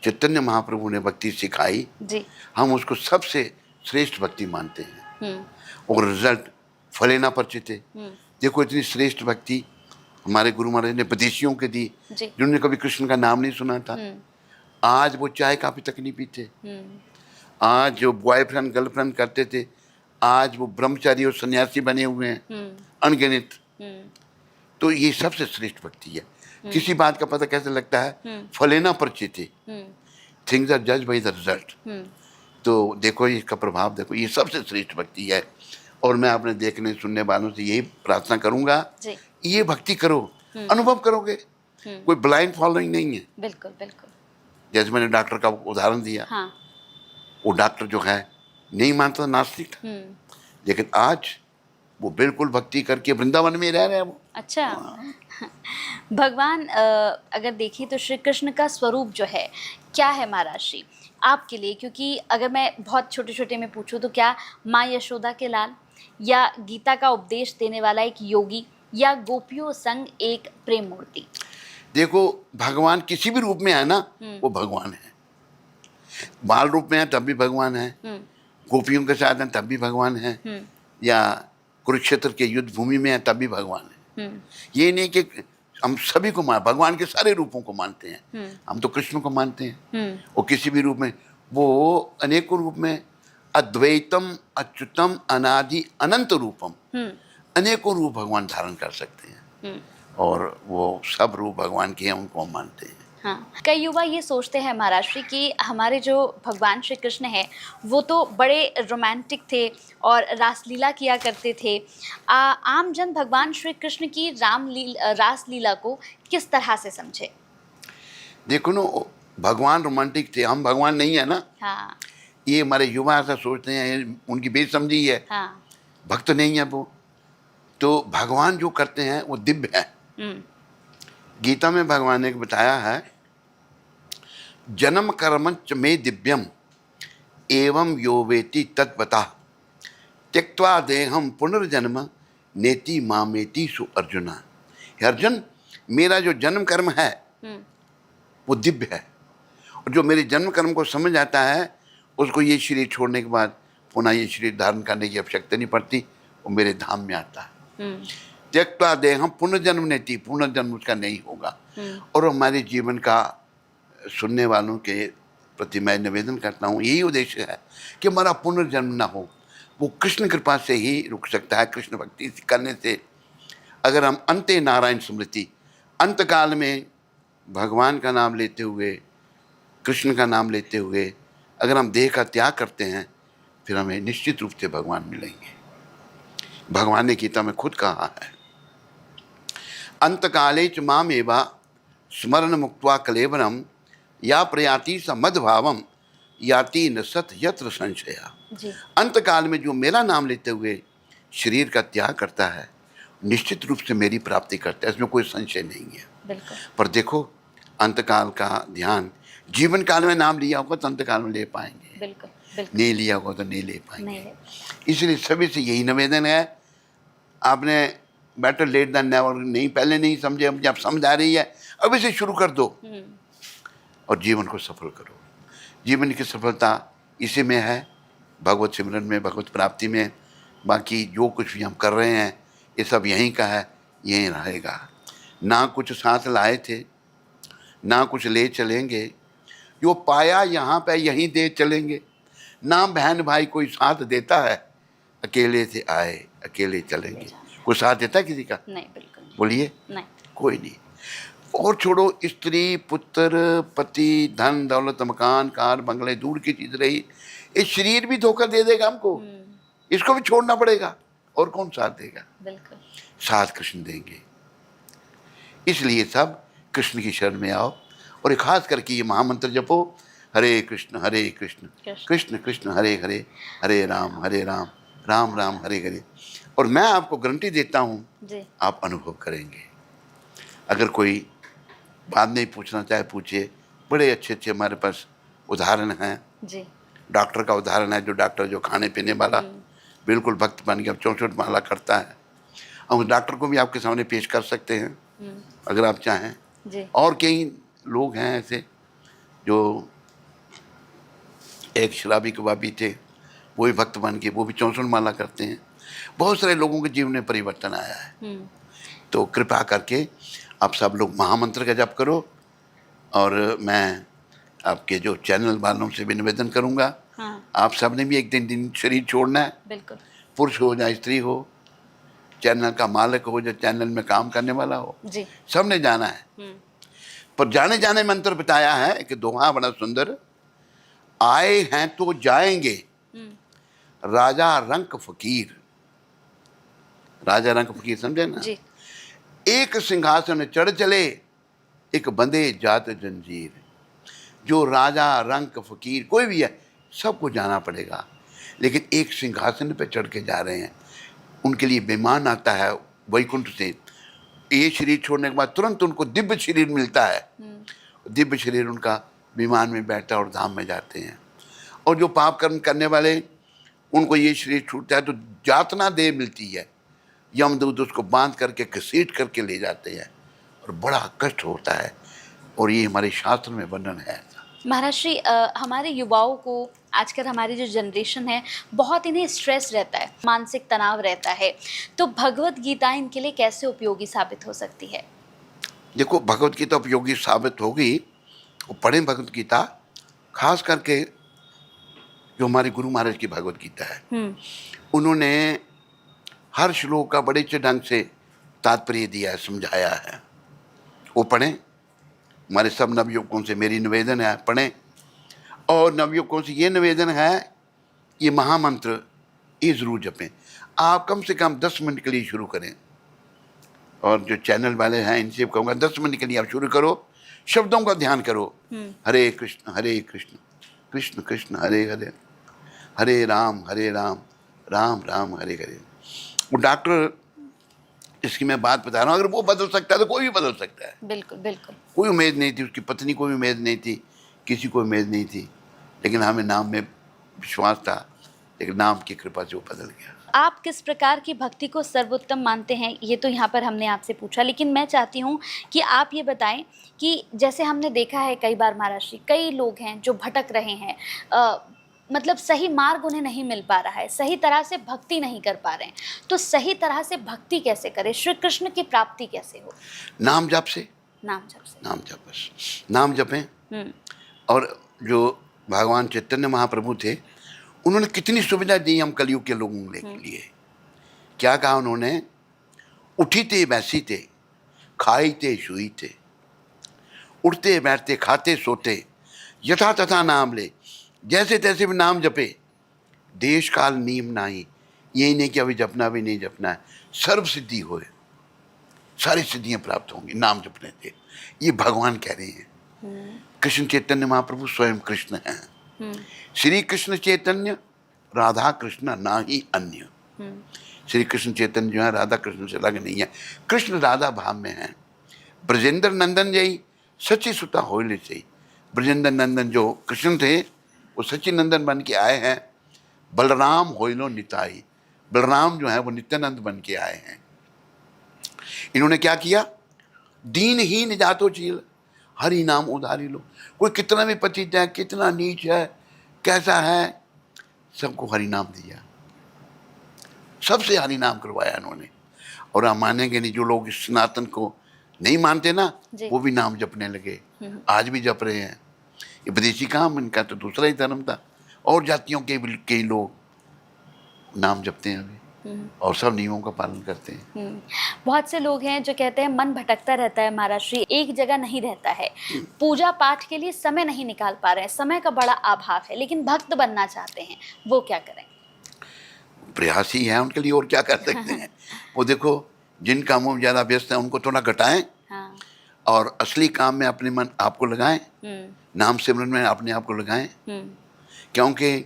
चैतन्य महाप्रभु ने भक्ति सिखाई, जी। हम उसको सबसे श्रेष्ठ भक्ति मानते हैं। हम्म। और रिजल्ट फलेना परचिते। देखो इतनी श्रेष्ठ भक्ति हमारे गुरु महाराज ने विदेशियों के दी, जी। जिन्होंने कभी कृष्ण का नाम नहीं सुना था। आज वो चाय काफी तक नहीं पीते। आज जो बॉयफ्रेंड गर्लफ्रेंड करते थे, आज वो ब्रह्मचारी और सन्यासी बने हुए हैं अनगिनत। तो ये सबसे श्रेष्ठ भक्ति है। किसी बात का पता कैसे लगता है? फलेना परचिते, थिंग्स आर जज बाय द रिजल्ट। तो देखो इसका प्रभाव देखो, ये सबसे श्रेष्ठ भक्ति है। और मैं अपने देखने सुनने वालों से यही प्रार्थना करूंगा, ये भक्ति करो, अनुभव करोगे। कोई ब्लाइंड फॉलोइंग नहीं है। बिल्कुल बिल्कुल। जैसे मैंने डॉक्टर का उदाहरण दिया, हाँ। वो डॉक्टर जो है नहीं मानता, नास्तिक था, लेकिन आज वो बिल्कुल भक्ति करके वृंदावन में रह रहे हैं वो। अच्छा। भगवान अगर देखें तो श्री कृष्ण का स्वरूप जो है क्या है महाराज श्री आपके लिए? क्योंकि अगर मैं बहुत छोटे छोटे में पूछूं तो क्या माँ यशोदा के लाल, या गीता का उपदेश देने वाला एक योगी, या गोपियों संग एक प्रेम मूर्ति? देखो भगवान किसी भी रूप में है ना, वो भगवान है। बाल रूप में है तब भी भगवान है, गोपियों के साथ है तब भी भगवान है, या कुरुक्षेत्र के युद्ध भूमि में है तब भी भगवान है। ये नहीं कि हम सभी को भगवान के सारे रूपों को मानते हैं। हम तो कृष्ण को मानते हैं। और किसी भी रूप में, वो अनेकों रूप में, अद्वैतम अच्युतम अनादि अनंत रूपम, अनेकों रूप भगवान धारण कर सकते हैं। और वो सब रूप भगवान के हैं, उनको हम मानते हैं। हाँ, कई युवा ये सोचते हैं महाराज श्री कि हमारे जो भगवान श्री कृष्ण हैं वो तो बड़े रोमांटिक थे और रासलीला किया करते थे। आम जन भगवान श्री कृष्ण की रासलीला को किस तरह से समझे? देखो ना, भगवान रोमांटिक थे, हम भगवान नहीं है ना। हाँ। ये हमारे युवा ऐसा सोचते हैं, उनकी बेसमझी है। हाँ। भक्त नहीं है वो। तो भगवान जो करते हैं वो दिव्य है। गीता में भगवान ने बताया है, जन्म कर्मच में दिव्यम एवं यो वेति तत्पता त्यक्त्वा देहम पुनर्जन्म नेति मामेति सु अर्जुना। अर्जुन, मेरा जो जन्म कर्म है वो दिव्य है, और जो मेरे जन्म कर्म को समझ आता है उसको ये शरीर छोड़ने के बाद पुनः ये शरीर धारण करने की आवश्यकता नहीं पड़ती, वो मेरे धाम में आता है। त्यक्त्वा देहम पुनर्जन्म नेति, पुनर्जन्म उसका नहीं होगा। और हमारे जीवन का सुनने वालों के प्रति मैं निवेदन करता हूँ, यही उद्देश्य है कि हमारा पुनर्जन्म ना हो। वो कृष्ण कृपा से ही रुक सकता है, कृष्ण भक्ति करने से। अगर हम अंते नारायण स्मृति, अंत काल में भगवान का नाम लेते हुए, कृष्ण का नाम लेते हुए अगर हम देह का त्याग करते हैं, फिर हमें निश्चित रूप से भगवान मिलेंगे। भगवान ने गीता में खुद कहा है, अंत काले च माम एवा स्मरण मुक्त्वा कलेवरम या प्रयाति स मद्भावम याति न सत यत्र संशया। अंत काल में जो मेरा नाम लेते हुए शरीर का त्याग करता है, निश्चित रूप से मेरी प्राप्ति करता है, इसमें कोई संशय नहीं है। बिल्कुल। पर देखो, अंत काल का ध्यान, जीवन काल में नाम लिया होगा तो अंत काल में ले पाएंगे। बिल्कुल बिल्कुल। नहीं लिया होगा तो नहीं ले पाएंगे। इसलिए सभी से यही निवेदन है, आपने बेटर लेट देन नेवर, नहीं पहले नहीं समझे, अब जब समझ आ रही है अभी से शुरू कर दो और जीवन को सफल करो। जीवन की सफलता इसी में है, भगवत सिमरन में, भगवत प्राप्ति में। बाकी जो कुछ भी हम कर रहे हैं ये सब यहीं का है, यहीं रहेगा। ना कुछ साथ लाए थे, ना कुछ ले चलेंगे, जो पाया यहाँ पे यहीं दे चलेंगे। ना बहन भाई कोई साथ देता है, अकेले से आए अकेले चलेंगे। कोई साथ देता है किसी का? नहीं, बिल्कुल नहीं। बोलिए, नहीं, कोई नहीं। और छोड़ो, स्त्री पुत्र पति धन दौलत मकान कार बंगले दूर की चीज रही, ये शरीर भी धोखा दे देगा हमको, इसको भी छोड़ना पड़ेगा। और कौन साथ देगा? बिल्कुल। साथ कृष्ण देंगे। इसलिए सब कृष्ण की शरण में आओ, और एक खास करके ये महामंत्र जपो, हरे कृष्ण कृष्ण कृष्ण हरे हरे, हरे राम राम राम हरे हरे। और मैं आपको गारंटी देता हूँ, आप अनुभव करेंगे। अगर कोई बात नहीं पूछना चाहे पूछिए, बड़े अच्छे अच्छे हमारे पास उदाहरण हैं। डॉक्टर का उदाहरण है, जो डॉक्टर जो खाने पीने वाला बिल्कुल भक्त बन गया, 64 माला करता है। हम उस डॉक्टर को भी आपके सामने पेश कर सकते हैं अगर आप चाहें। जी। और कई लोग हैं ऐसे जो, एक शराबी कबाबी थे, वो भी भक्त बन के वो भी 64 माला करते हैं। बहुत सारे लोगों के जीवन में परिवर्तन आया है। तो कृपा करके आप सब लोग महामंत्र का जप करो। और मैं आपके जो चैनल वालों से भी निवेदन करूंगा, हाँ, आप सब ने भी एक दिन शरीर छोड़ना है। बिल्कुल। पुरुष हो या स्त्री हो, चैनल का मालिक हो या चैनल में काम करने वाला हो, जी। सब ने जाना है। पर जाने जाने मंत्र बताया है कि दोहा बड़ा सुंदर, आए हैं तो जाएंगे राजा रंक फकीर। राजा रंक फकीर समझे ना? जी। एक सिंहासन चढ़ चले, एक बंदे जात जंजीर। जो राजा रंक फकीर कोई भी है, सबको जाना पड़ेगा, लेकिन एक सिंहासन पे चढ़ के जा रहे हैं। उनके लिए विमान आता है वैकुंठ से। ये शरीर छोड़ने के बाद तुरंत उनको दिव्य शरीर मिलता है। दिव्य शरीर उनका विमान में बैठता है और धाम में जाते हैं। और जो पाप कर्म करने वाले, उनको ये शरीर छूटता है तो यातना देह मिलती है। यमदूत उसको बांध करके घसीट करके ले जाते हैं और बड़ा कष्ट होता है। और ये हमारे शास्त्र में वर्णन है। महाराज श्री, हमारे युवाओं को आजकल हमारी जो जनरेशन है, बहुत इन्हें स्ट्रेस रहता है, मानसिक तनाव रहता है, तो भगवत गीता इनके लिए कैसे उपयोगी साबित हो सकती है? देखो, भगवत गीता उपयोगी साबित होगी, वो पढ़ें भगवत गीता, खास करके जो हमारे गुरु महाराज की भगवत गीता है। उन्होंने हर श्लोक का बड़े अच्छे ढंग से तात्पर्य दिया है, समझाया है। वो पढ़ें। हमारे सब नवयुवकों से मेरी निवेदन है, पढ़ें। और नवयुवकों से ये निवेदन है, ये महामंत्र ये ज़रूर जपें। आप कम से कम 10 मिनट के लिए शुरू करें। और जो चैनल वाले हैं, इनसे कहूँगा 10 मिनट के लिए आप शुरू करो, शब्दों का ध्यान करो। हरे कृष्ण कृष्ण कृष्ण हरे हरे, हरे राम राम राम हरे हरे। वो डॉक्टर, इसकी मैं बात बता रहा हूँ, अगर वो बदल सकता है तो कोई भी बदल सकता है। बिल्कुल बिल्कुल। कोई उम्मीद नहीं थी, उसकी पत्नी को भी उम्मीद नहीं थी, किसी को उम्मीद नहीं थी, लेकिन हमें नाम में विश्वास था, लेकिन नाम की कृपा से वो बदल गया। आप किस प्रकार की भक्ति को सर्वोत्तम मानते हैं, ये तो यहाँ पर हमने आपसे पूछा, लेकिन मैं चाहती हूँ कि आप ये बताएं कि जैसे हमने देखा है कई बार महाराज श्री, कई लोग हैं जो भटक रहे हैं, मतलब सही मार्ग उन्हें नहीं मिल पा रहा है, सही तरह से भक्ति नहीं कर पा रहे हैं, तो सही तरह से भक्ति कैसे करें, श्री कृष्ण की प्राप्ति कैसे हो? नाम जप से। नाम जप से। नाम जप, बस नाम जपें। और जो भगवान चैतन्य महाप्रभु थे, उन्होंने कितनी सुविधा दी हम कलयुग के लोगों के लिए। क्या कहा उन्होंने? उठी थे बैसी थे, खाई थे शुई थे, उठते बैठते खाते सोते, यथा तथा नाम ले, जैसे तैसे भी नाम जपे, देश काल नीम नाही। यही नहीं कि अभी जपना भी नहीं जपना है, सर्व सिद्धि होए, सारी सिद्धियां प्राप्त होंगी नाम जपने से। ये भगवान कह रहे हैं। कृष्ण चैतन्य महाप्रभु स्वयं कृष्ण हैं। श्री कृष्ण चैतन्य राधा कृष्ण ना ही अन्य। श्री कृष्ण चैतन्य जो है राधा कृष्ण से अलग नहीं है, कृष्ण राधा भाव में है। ब्रजेंद्र नंदन जय सची सुता होइले से। ब्रजेंद्र नंदन जो कृष्ण थे, वो सची नंदन बन के आए हैं। बलराम होइलो निताई, बलराम जो है वो नित्यानंद बन के आए हैं। इन्होंने क्या किया? दीनहीन जातो चील, हरि नाम उधारी लो। कोई कितना भी पतित है, कितना नीच है, कैसा है, सबको हरि नाम दिया, सबसे हरि नाम करवाया इन्होंने। और आप मानेंगे नहीं, जो लोग इस सनातन को नहीं मानते ना, वो भी नाम जपने लगे, आज भी जप रहे हैं। ये विदेशी काम, इनका तो दूसरा ही धर्म था। और जातियों के भी कई लोग नाम जपते हैं अभी, और सब नियमों का पालन करते हैं। बहुत से लोग हैं जो कहते हैं मन भटकता रहता है महाराज श्री, एक जगह नहीं रहता है, पूजा पाठ के लिए समय नहीं निकाल पा रहे हैं, समय का बड़ा अभाव है, लेकिन भक्त बनना चाहते हैं, वो क्या करें? प्रयास ही है उनके लिए, और क्या कर सकते हैं। वो देखो, जिन कामों में ज़्यादा व्यस्त हैं उनको थोड़ा घटाएं। हाँ। और असली काम में अपने मन आपको लगाएं, नाम सिमरन में अपने आप को लगाएं। क्योंकि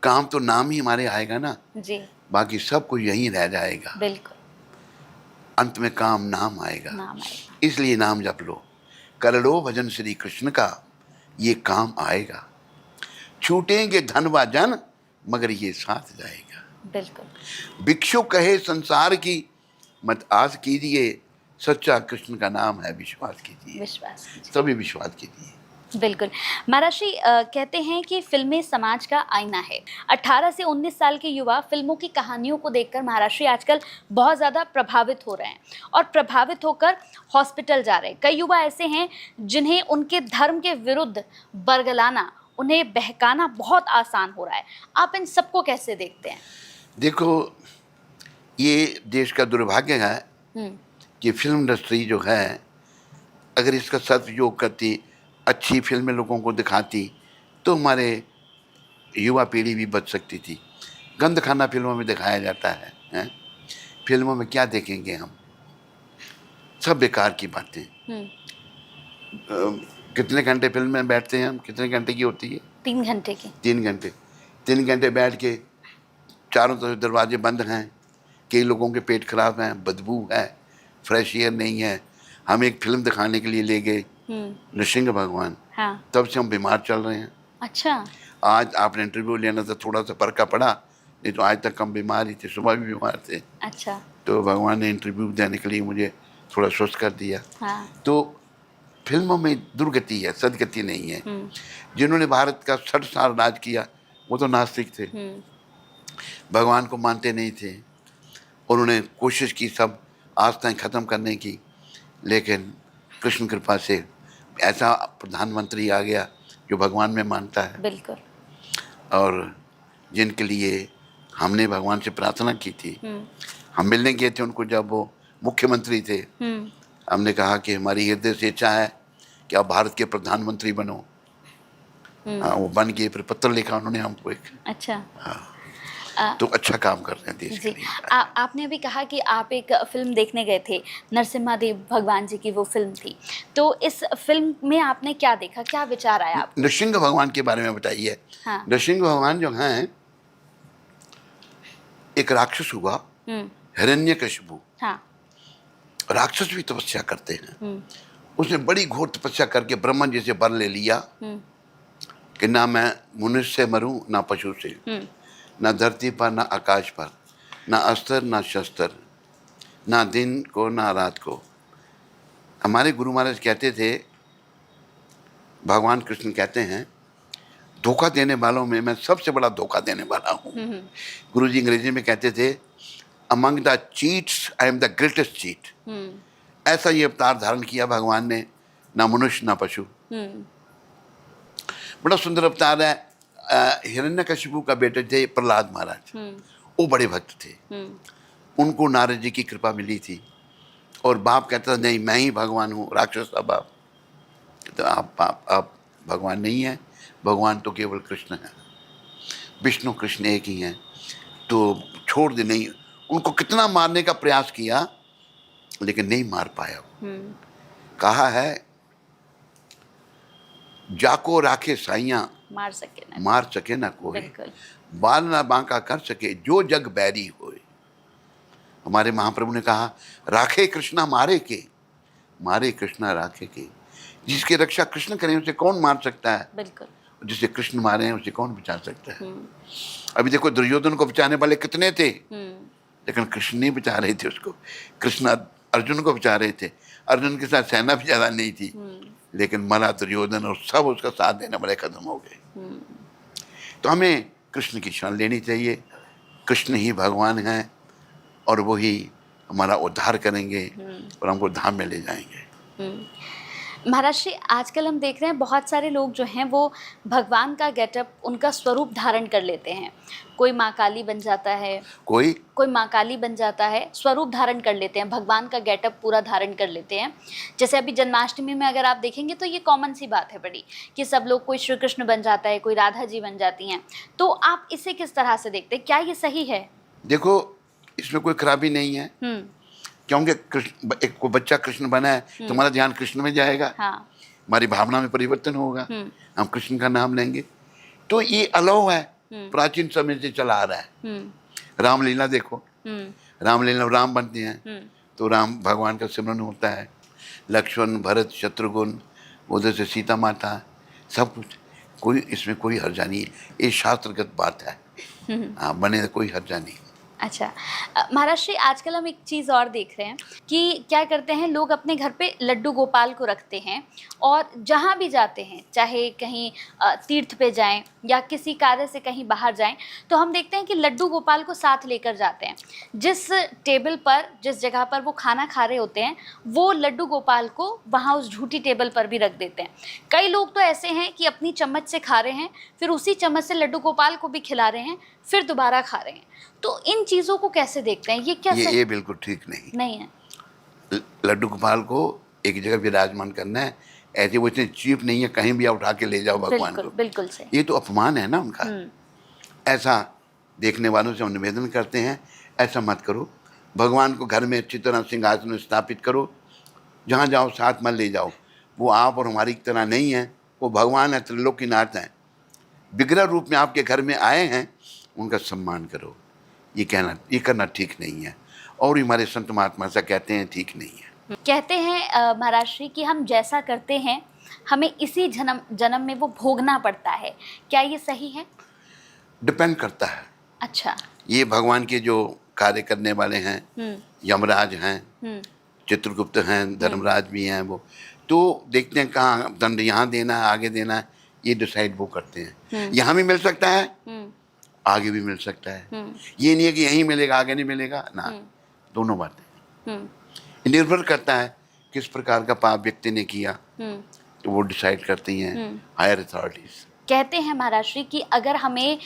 काम तो नाम ही हमारे आएगा ना जी, बाकी सब कुछ यहीं रह जाएगा। बिल्कुल, अंत में काम नाम आएगा। नाम आएगा। इसलिए नाम जप लो, कर लो भजन श्री कृष्ण का, ये काम आएगा। छूटेंगे धन व जन मगर ये साथ जाएगा। बिल्कुल। भिक्षु कहे संसार की मत आस कीजिए, सच्चा कृष्ण का नाम है विश्वास कीजिए। विश्वास कीजिए। सभी विश्वास कीजिए। बिल्कुल। महाराज श्री कहते हैं कि फिल्में समाज का आईना है। 18 से 19 साल के युवा फिल्मों की कहानियों को देखकर महाराज श्री आजकल बहुत ज़्यादा प्रभावित हो रहे हैं और प्रभावित होकर हॉस्पिटल जा रहे हैं। कई युवा ऐसे हैं जिन्हें उनके धर्म के विरुद्ध बरगलाना, उन्हें बहकाना बहुत आसान हो रहा है। आप इन सबको कैसे देखते हैं? देखो, ये देश का दुर्भाग्य है कि फिल्म इंडस्ट्री जो है, अगर इसका सदुपयोग करती, अच्छी फिल्में लोगों को दिखाती, तो हमारे युवा पीढ़ी भी बच सकती थी। गंद खाना फिल्मों में दिखाया जाता है, हैं? फिल्मों में क्या देखेंगे हम? सब बेकार की बातें। कितने घंटे फिल्म में बैठते हैं हम? कितने घंटे की होती है? 3 घंटे की। 3 घंटे बैठ के चारों तरफ दरवाजे बंद हैं, कई लोगों के पेट खराब हैं, बदबू है, फ्रेश एयर नहीं है। हम एक फिल्म दिखाने के लिए ले गए नृसिंह भगवान, हाँ। तब से हम बीमार चल रहे हैं। अच्छा। आज आपने इंटरव्यू लेना था, थोड़ा सा फर्क पड़ा, नहीं तो आज तक हम बीमार ही थे, सुबह भी बीमार थे। अच्छा। तो भगवान ने इंटरव्यू देने के लिए मुझे थोड़ा स्वस्थ कर दिया। हाँ। तो फिल्मों में दुर्गति है, सदगति नहीं है। जिन्होंने भारत का 60 साल राज किया वो तो नास्तिक थे, भगवान को मानते नहीं थे। उन्होंने कोशिश की सब आस्थाएं खत्म करने की, लेकिन कृष्ण कृपा से ऐसा प्रधानमंत्री आ गया जो भगवान में मानता है। बिल्कुल। और जिनके लिए हमने भगवान से प्रार्थना की थी, हम मिलने गए थे उनको जब वो मुख्यमंत्री थे। हमने कहा कि हमारी हृदय से इच्छा है कि आप भारत के प्रधानमंत्री बनो। हाँ, वो बन गए, फिर पत्र लिखा उन्होंने हमको एक। अच्छा। हाँ, तो अच्छा काम कर रहे हैं देश के जी। लिए। आपने अभी कहा कि आप एक फिल्म देखने गए थे, नरसिम्हा भगवान जी की वो फिल्म थी, तो इस फिल्म में आपने क्या देखा, क्या विचार आया आपको? नृसिंह भगवान के बारे में बताइए। हाँ। नृसिंह भगवान जो हैं, एक राक्षस हुआ हिरण्यकशिपु। हाँ। राक्षस भी तपस्या करते हैं। उसने बड़ी घोर तपस्या करके ब्रह्मा जी से वर ले लिया कि ना मैं मनुष्य से मरूं, ना पशु से, ना धरती पर, ना आकाश पर, ना अस्त्र, ना शस्त्र, ना दिन को, ना रात को। हमारे गुरु महाराज कहते थे, भगवान कृष्ण कहते हैं, धोखा देने वालों में मैं सबसे बड़ा धोखा देने वाला हूँ। गुरु जी अंग्रेजी में कहते थे, among the cheats I am the greatest cheat. ऐसा ये अवतार धारण किया भगवान ने, ना मनुष्य ना पशु। बड़ा सुंदर अवतार है। हिरण्यकशिपु का बेटे थे प्रहलाद महाराज, वो बड़े भक्त थे। उनको नारद जी की कृपा मिली थी और बाप कहता नहीं मैं ही भगवान हूँ, राक्षस का बाप। तो आप भगवान नहीं हैं, भगवान तो केवल कृष्ण है, विष्णु कृष्ण एक ही हैं। तो छोड़ दे, नहीं, उनको कितना मारने का प्रयास किया लेकिन नहीं मार पाया। कहा है, जाको राखे साइया मार सके ना कोई, बाल ना बांका कर सके जो जग बैरी होए। हमारे महाप्रभु ने कहा, राखे कृष्णा मारे के, मारे कृष्णा राखे के। जिसकी रक्षा कृष्ण करें उसे कौन मार सकता है? बिल्कुल। जिसे कृष्ण मारे हैं उसे कौन बचा सकता है? अभी देखो, दुर्योधन को बचाने वाले कितने थे, लेकिन कृष्ण नहीं बचा रहे थे उसको। कृष्ण अर्जुन को बचा रहे थे, अर्जुन के साथ सेना भी ज्यादा नहीं थी, लेकिन मरा दुर्योधन और सब उसका साथ देने वाले खत्म हो गए। तो हमें कृष्ण की शरण लेनी चाहिए। कृष्ण ही भगवान हैं और वही हमारा उद्धार करेंगे और हमको धाम में ले जाएंगे। महाराज श्री, आजकल हम देख रहे हैं बहुत सारे लोग जो हैं वो भगवान का गेटअप, उनका स्वरूप धारण कर लेते हैं। कोई माँ काली बन जाता है, कोई माँ काली बन जाता है, स्वरूप धारण कर लेते हैं, भगवान का गेटअप पूरा धारण कर लेते हैं। जैसे अभी जन्माष्टमी में अगर आप देखेंगे तो ये कॉमन सी बात है बड़ी, कि सब लोग, कोई श्री कृष्ण बन जाता है, कोई राधा जी बन जाती हैं। तो आप इसे किस तरह से देखते हैं, क्या ये सही है? देखो, इसमें कोई खराबी नहीं है, क्योंकि एक को बच्चा कृष्ण बना है तो हमारा ध्यान कृष्ण में जाएगा। हाँ। हमारी भावना में परिवर्तन होगा, हम कृष्ण का नाम लेंगे। तो ये अलाउ है, प्राचीन समय से चला आ रहा है। रामलीला देखो, रामलीला राम बनते हैं तो राम भगवान का सिमरन होता है, लक्ष्मण भरत शत्रुघ्न, उधर से सीता माता, सब कुछ। कोई इसमें कोई हर्जा नहीं है, ये शास्त्रगत बात है। हाँ, बने तो कोई हर्जा नहीं। अच्छा। महाराज श्री, आजकल हम एक चीज़ और देख रहे हैं कि क्या करते हैं लोग, अपने घर पे लड्डू गोपाल को रखते हैं और जहाँ भी जाते हैं, चाहे कहीं तीर्थ पे जाएं या किसी कार्य से कहीं बाहर जाएं, तो हम देखते हैं कि लड्डू गोपाल को साथ लेकर जाते हैं। जिस टेबल पर, जिस जगह पर वो खाना खा रहे होते हैं, वो लड्डू गोपाल को वहाँ उस झूठी टेबल पर भी रख देते हैं। कई लोग तो ऐसे हैं कि अपनी चम्मच से खा रहे हैं, फिर उसी चम्मच से लड्डू गोपाल को भी खिला रहे हैं, फिर दोबारा खा रहे हैं। तो इन चीज़ों को कैसे देखते हैं? ये क्या ये बिल्कुल ठीक नहीं है? लड्डू गोपाल को एक जगह विराजमान करना है, ऐसे वो इतने चीप नहीं है कहीं भी आप उठा के ले जाओ भगवान को। बिल्कुल सही। ये तो अपमान है ना उनका। ऐसा देखने वालों से हम निवेदन करते हैं, ऐसा मत करो। भगवान को घर में अच्छी तरह सिंहासन में स्थापित करो, जहाँ जाओ साथ में ले जाओ। वो आप और हमारी तरह नहीं है, वो भगवान है, त्रिलोकीनाथ हैं, विग्रह रूप में आपके घर में आए हैं, उनका सम्मान करो। ये करना ठीक नहीं है, और हमारे संत महात्मा ऐसा कहते हैं, ठीक नहीं है। कहते हैं महाराज श्री कि हम जैसा करते हैं हमें इसी जन्म में वो भोगना पड़ता है, क्या ये सही है? डिपेंड करता है। अच्छा। ये भगवान के जो कार्य करने वाले हैं, यमराज हैं, चित्रगुप्त हैं, धर्मराज भी हैं, वो तो देखते हैं कहाँ दंड यहाँ देना है, आगे देना है, ये डिसाइड वो करते हैं। यहाँ भी मिल सकता है, आगे भी मिल सकता है। ये नहीं है कि यहीं मिलेगा आगे नहीं मिलेगा ना, दोनों बातें। निर्भर करता है किस प्रकार का पाप व्यक्ति ने किया, तो वो डिसाइड करती हैं हायर अथॉरिटीज। कहते हैं महाराज श्री कि अगर हमें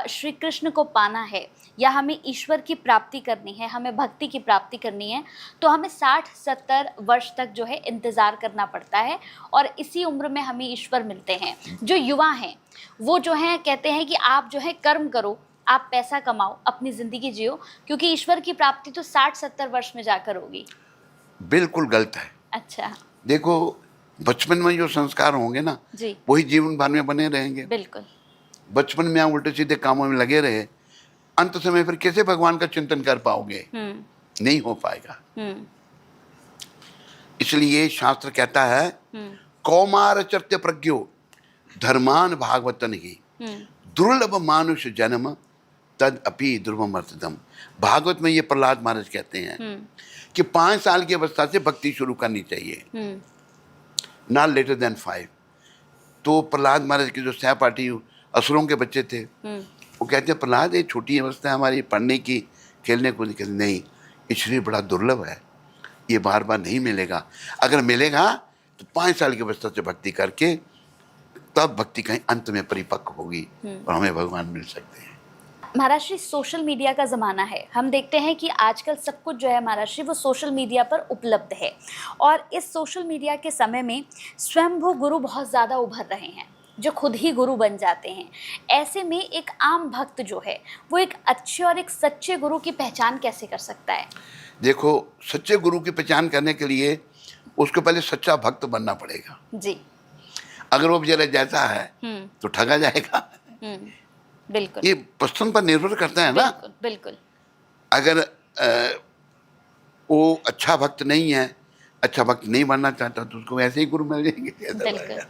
श्री कृष्ण को पाना है या हमें ईश्वर की प्राप्ति करनी है, हमें भक्ति की प्राप्ति करनी है, तो हमें 60-70 वर्ष तक जो है इंतज़ार करना पड़ता है, और इसी उम्र में हमें ईश्वर मिलते हैं। जो युवा हैं वो जो हैं कहते हैं कि आप जो है कर्म करो, आप पैसा कमाओ, अपनी ज़िंदगी जियो, क्योंकि ईश्वर की प्राप्ति तो 60-70 वर्ष में जाकर होगी। बिल्कुल गलत है। अच्छा। देखो, बचपन में जो संस्कार होंगे ना जी, वही जीवन भर में बने रहेंगे। बिल्कुल। बचपन में आप उल्टे सीधे कामों में लगे रहे, अंत समय फिर कैसे भगवान का चिंतन कर पाओगे? नहीं हो पाएगा। इसलिए शास्त्र कहता है, कौमार चर्त्य प्रज्ञो धर्मान भागवतन ही दुर्लभ मानुष जन्म तद अपि ध्रुवमर्तदम। भागवत में ये प्रहलाद महाराज कहते हैं कि 5 साल की अवस्था से भक्ति शुरू करनी चाहिए, नॉट लेटर देन 5। तो प्रहलाद महाराज के जो सहपाठी असुरों के बच्चे थे, वो कहते हैं प्रहलाद ये छोटी अवस्था है हमारी पढ़ने की, खेलने कूदने की। नहीं, ये शरीर बड़ा दुर्लभ है, ये बार बार नहीं मिलेगा। अगर मिलेगा तो 5 साल की अवस्था से भक्ति करके तब भक्ति कहीं अंत में परिपक्व होगी और हमें भगवान मिल सकते हैं। महाराज श्री, सोशल मीडिया का ज़माना है, हम देखते हैं कि आजकल सब कुछ जो है महाराज श्री वो सोशल मीडिया पर उपलब्ध है, और इस सोशल मीडिया के समय में स्वयंभू गुरु बहुत ज़्यादा उभर रहे हैं, जो खुद ही गुरु बन जाते हैं। ऐसे में एक आम भक्त जो है वो एक अच्छे और एक सच्चे गुरु की पहचान कैसे कर सकता है? देखो, सच्चे गुरु की पहचान करने के लिए उसको पहले सच्चा भक्त बनना पड़ेगा। जी। अगर वो बेचारा जैसा है तो ठगा जाएगा। बिल्कुल। ये पसंद पर निर्भर करता है ना। बिल्कुल बिल्कुल। अगर वो अच्छा भक्त नहीं है, अच्छा भक्त नहीं बनना चाहता, तो उसको ऐसे ही गुरु मिल जाएंगे। बिल्कुल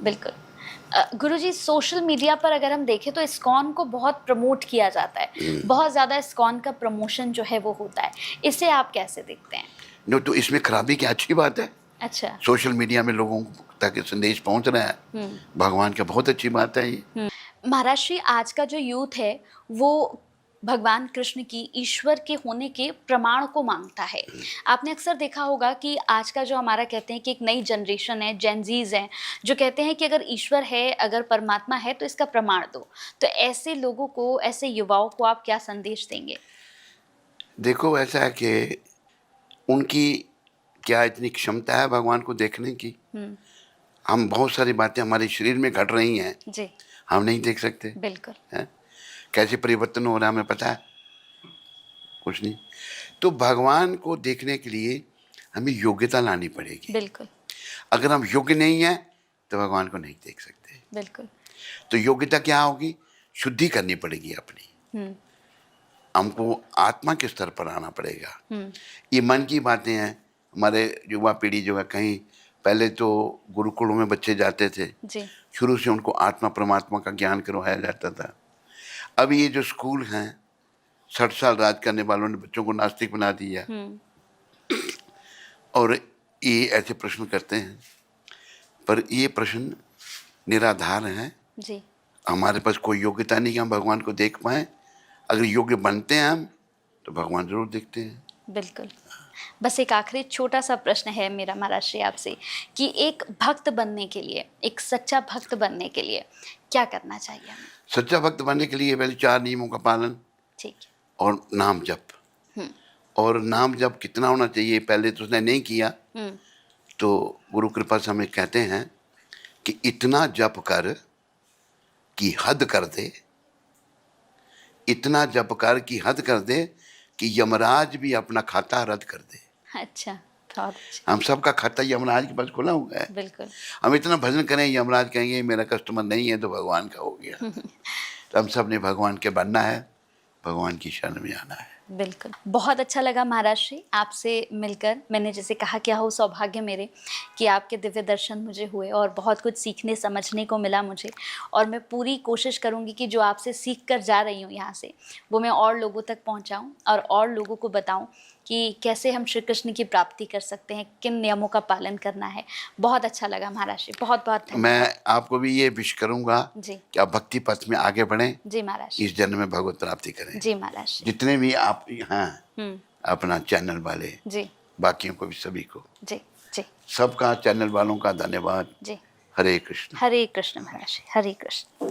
बिल्कुल। गुरुजी, सोशल मीडिया पर अगर हम देखें तो इस्कॉन को बहुत प्रमोट किया जाता है, बहुत ज़्यादा इस्कॉन का प्रमोशन जो है वो होता है, इसे आप कैसे देखते हैं? नो, तो इसमें खराबी क्या, अच्छी बात है। अच्छा। सोशल मीडिया में लोगों तक संदेश पहुंच रहा है भगवान का, बहुत अच्छी बात है ये। महाराज श्री, आज का जो यूथ है वो भगवान कृष्ण की, ईश्वर के होने के प्रमाण को मांगता है। आपने अक्सर देखा होगा कि आज का जो हमारा कहते हैं कि एक नई जनरेशन है, जेनजीज हैं, जो कहते हैं कि अगर ईश्वर है, अगर परमात्मा है तो इसका प्रमाण दो। तो ऐसे लोगों को, ऐसे युवाओं को आप क्या संदेश देंगे? देखो, ऐसा है कि उनकी क्या इतनी क्षमता है भगवान को देखने की। हम बहुत सारी बातें हमारे शरीर में घट रही हैं जी, हम नहीं देख सकते। बिल्कुल है, कैसे परिवर्तन हो रहा है हमें पता है? कुछ नहीं। तो भगवान को देखने के लिए हमें योग्यता लानी पड़ेगी। बिल्कुल। अगर हम योग्य नहीं हैं तो भगवान को नहीं देख सकते। बिल्कुल। तो योग्यता क्या होगी? शुद्धि करनी पड़ेगी अपनी। हमको आत्मा के स्तर पर आना पड़ेगा। ये मन की बातें हैं। हमारे युवा पीढ़ी जो है कहीं पहले तो गुरुकुलों में बच्चे जाते थे, जी शुरू से उनको आत्मा परमात्मा का ज्ञान करवाया जाता था। अब ये जो स्कूल हैं, 60 साल राज करने वालों ने बच्चों को नास्तिक बना दिया और ये ऐसे प्रश्न करते हैं, पर ये प्रश्न निराधार हैं। जी हमारे पास कोई योग्यता नहीं कि हम भगवान को देख पाएं। अगर योग्य बनते हैं हम तो भगवान जरूर देखते हैं। बिल्कुल। बस एक आखिरी छोटा सा प्रश्न है मेरा महाराज जी आपसे कि एक भक्त बनने के लिए, एक सच्चा भक्त बनने के लिए क्या करना चाहिए हमें? सच्चा भक्त बनने के लिए पहले 4 नियमों का पालन ठीक है। और नाम जप। और नाम जप कितना होना चाहिए, पहले तो उसने नहीं किया तो गुरु कृपा से हमें कहते हैं कि इतना जप कर कि हद कर दे, इतना जप कर कि हद कर दे कि यमराज भी अपना खाता रद्द कर दे। अच्छा, बहुत अच्छा। हम सबका खाता यमराज के पास खुला हुआ है। बिल्कुल। हम इतना भजन करें, यमराज कहेंगे मेरा कस्टमर नहीं है तो भगवान का हो गया। तो हम सब ने भगवान के बनना है, भगवान की शरण में आना है। बिल्कुल। बहुत अच्छा लगा महाराज जी आपसे मिलकर। मैंने जैसे कहा क्या हो सौभाग्य मेरे कि आपके दिव्य दर्शन मुझे हुए और बहुत कुछ सीखने समझने को मिला मुझे। और मैं पूरी कोशिश करूँगी कि जो आपसे सीख कर जा रही हूँ यहाँ से, वो मैं और लोगों तक पहुँचाऊँ और लोगों को बताऊँ कि कैसे हम श्री कृष्ण की प्राप्ति कर सकते हैं, किन नियमों का पालन करना है। बहुत अच्छा लगा महाराज जी, बहुत बहुत धन्यवाद। मैं आपको भी ये विश करूंगा जी कि आप भक्ति पथ में आगे बढ़ें, जी महाराज जी। इस जन्म में भगवत प्राप्ति करें। जी महाराज जी। जितने भी आप हैं अपना चैनल वाले, जी बाकियों को भी, सभी को, जी जी सबका, चैनल वालों का धन्यवाद। जी। हरे कृष्ण। हरे कृष्ण महाराज जी, हरे कृष्ण।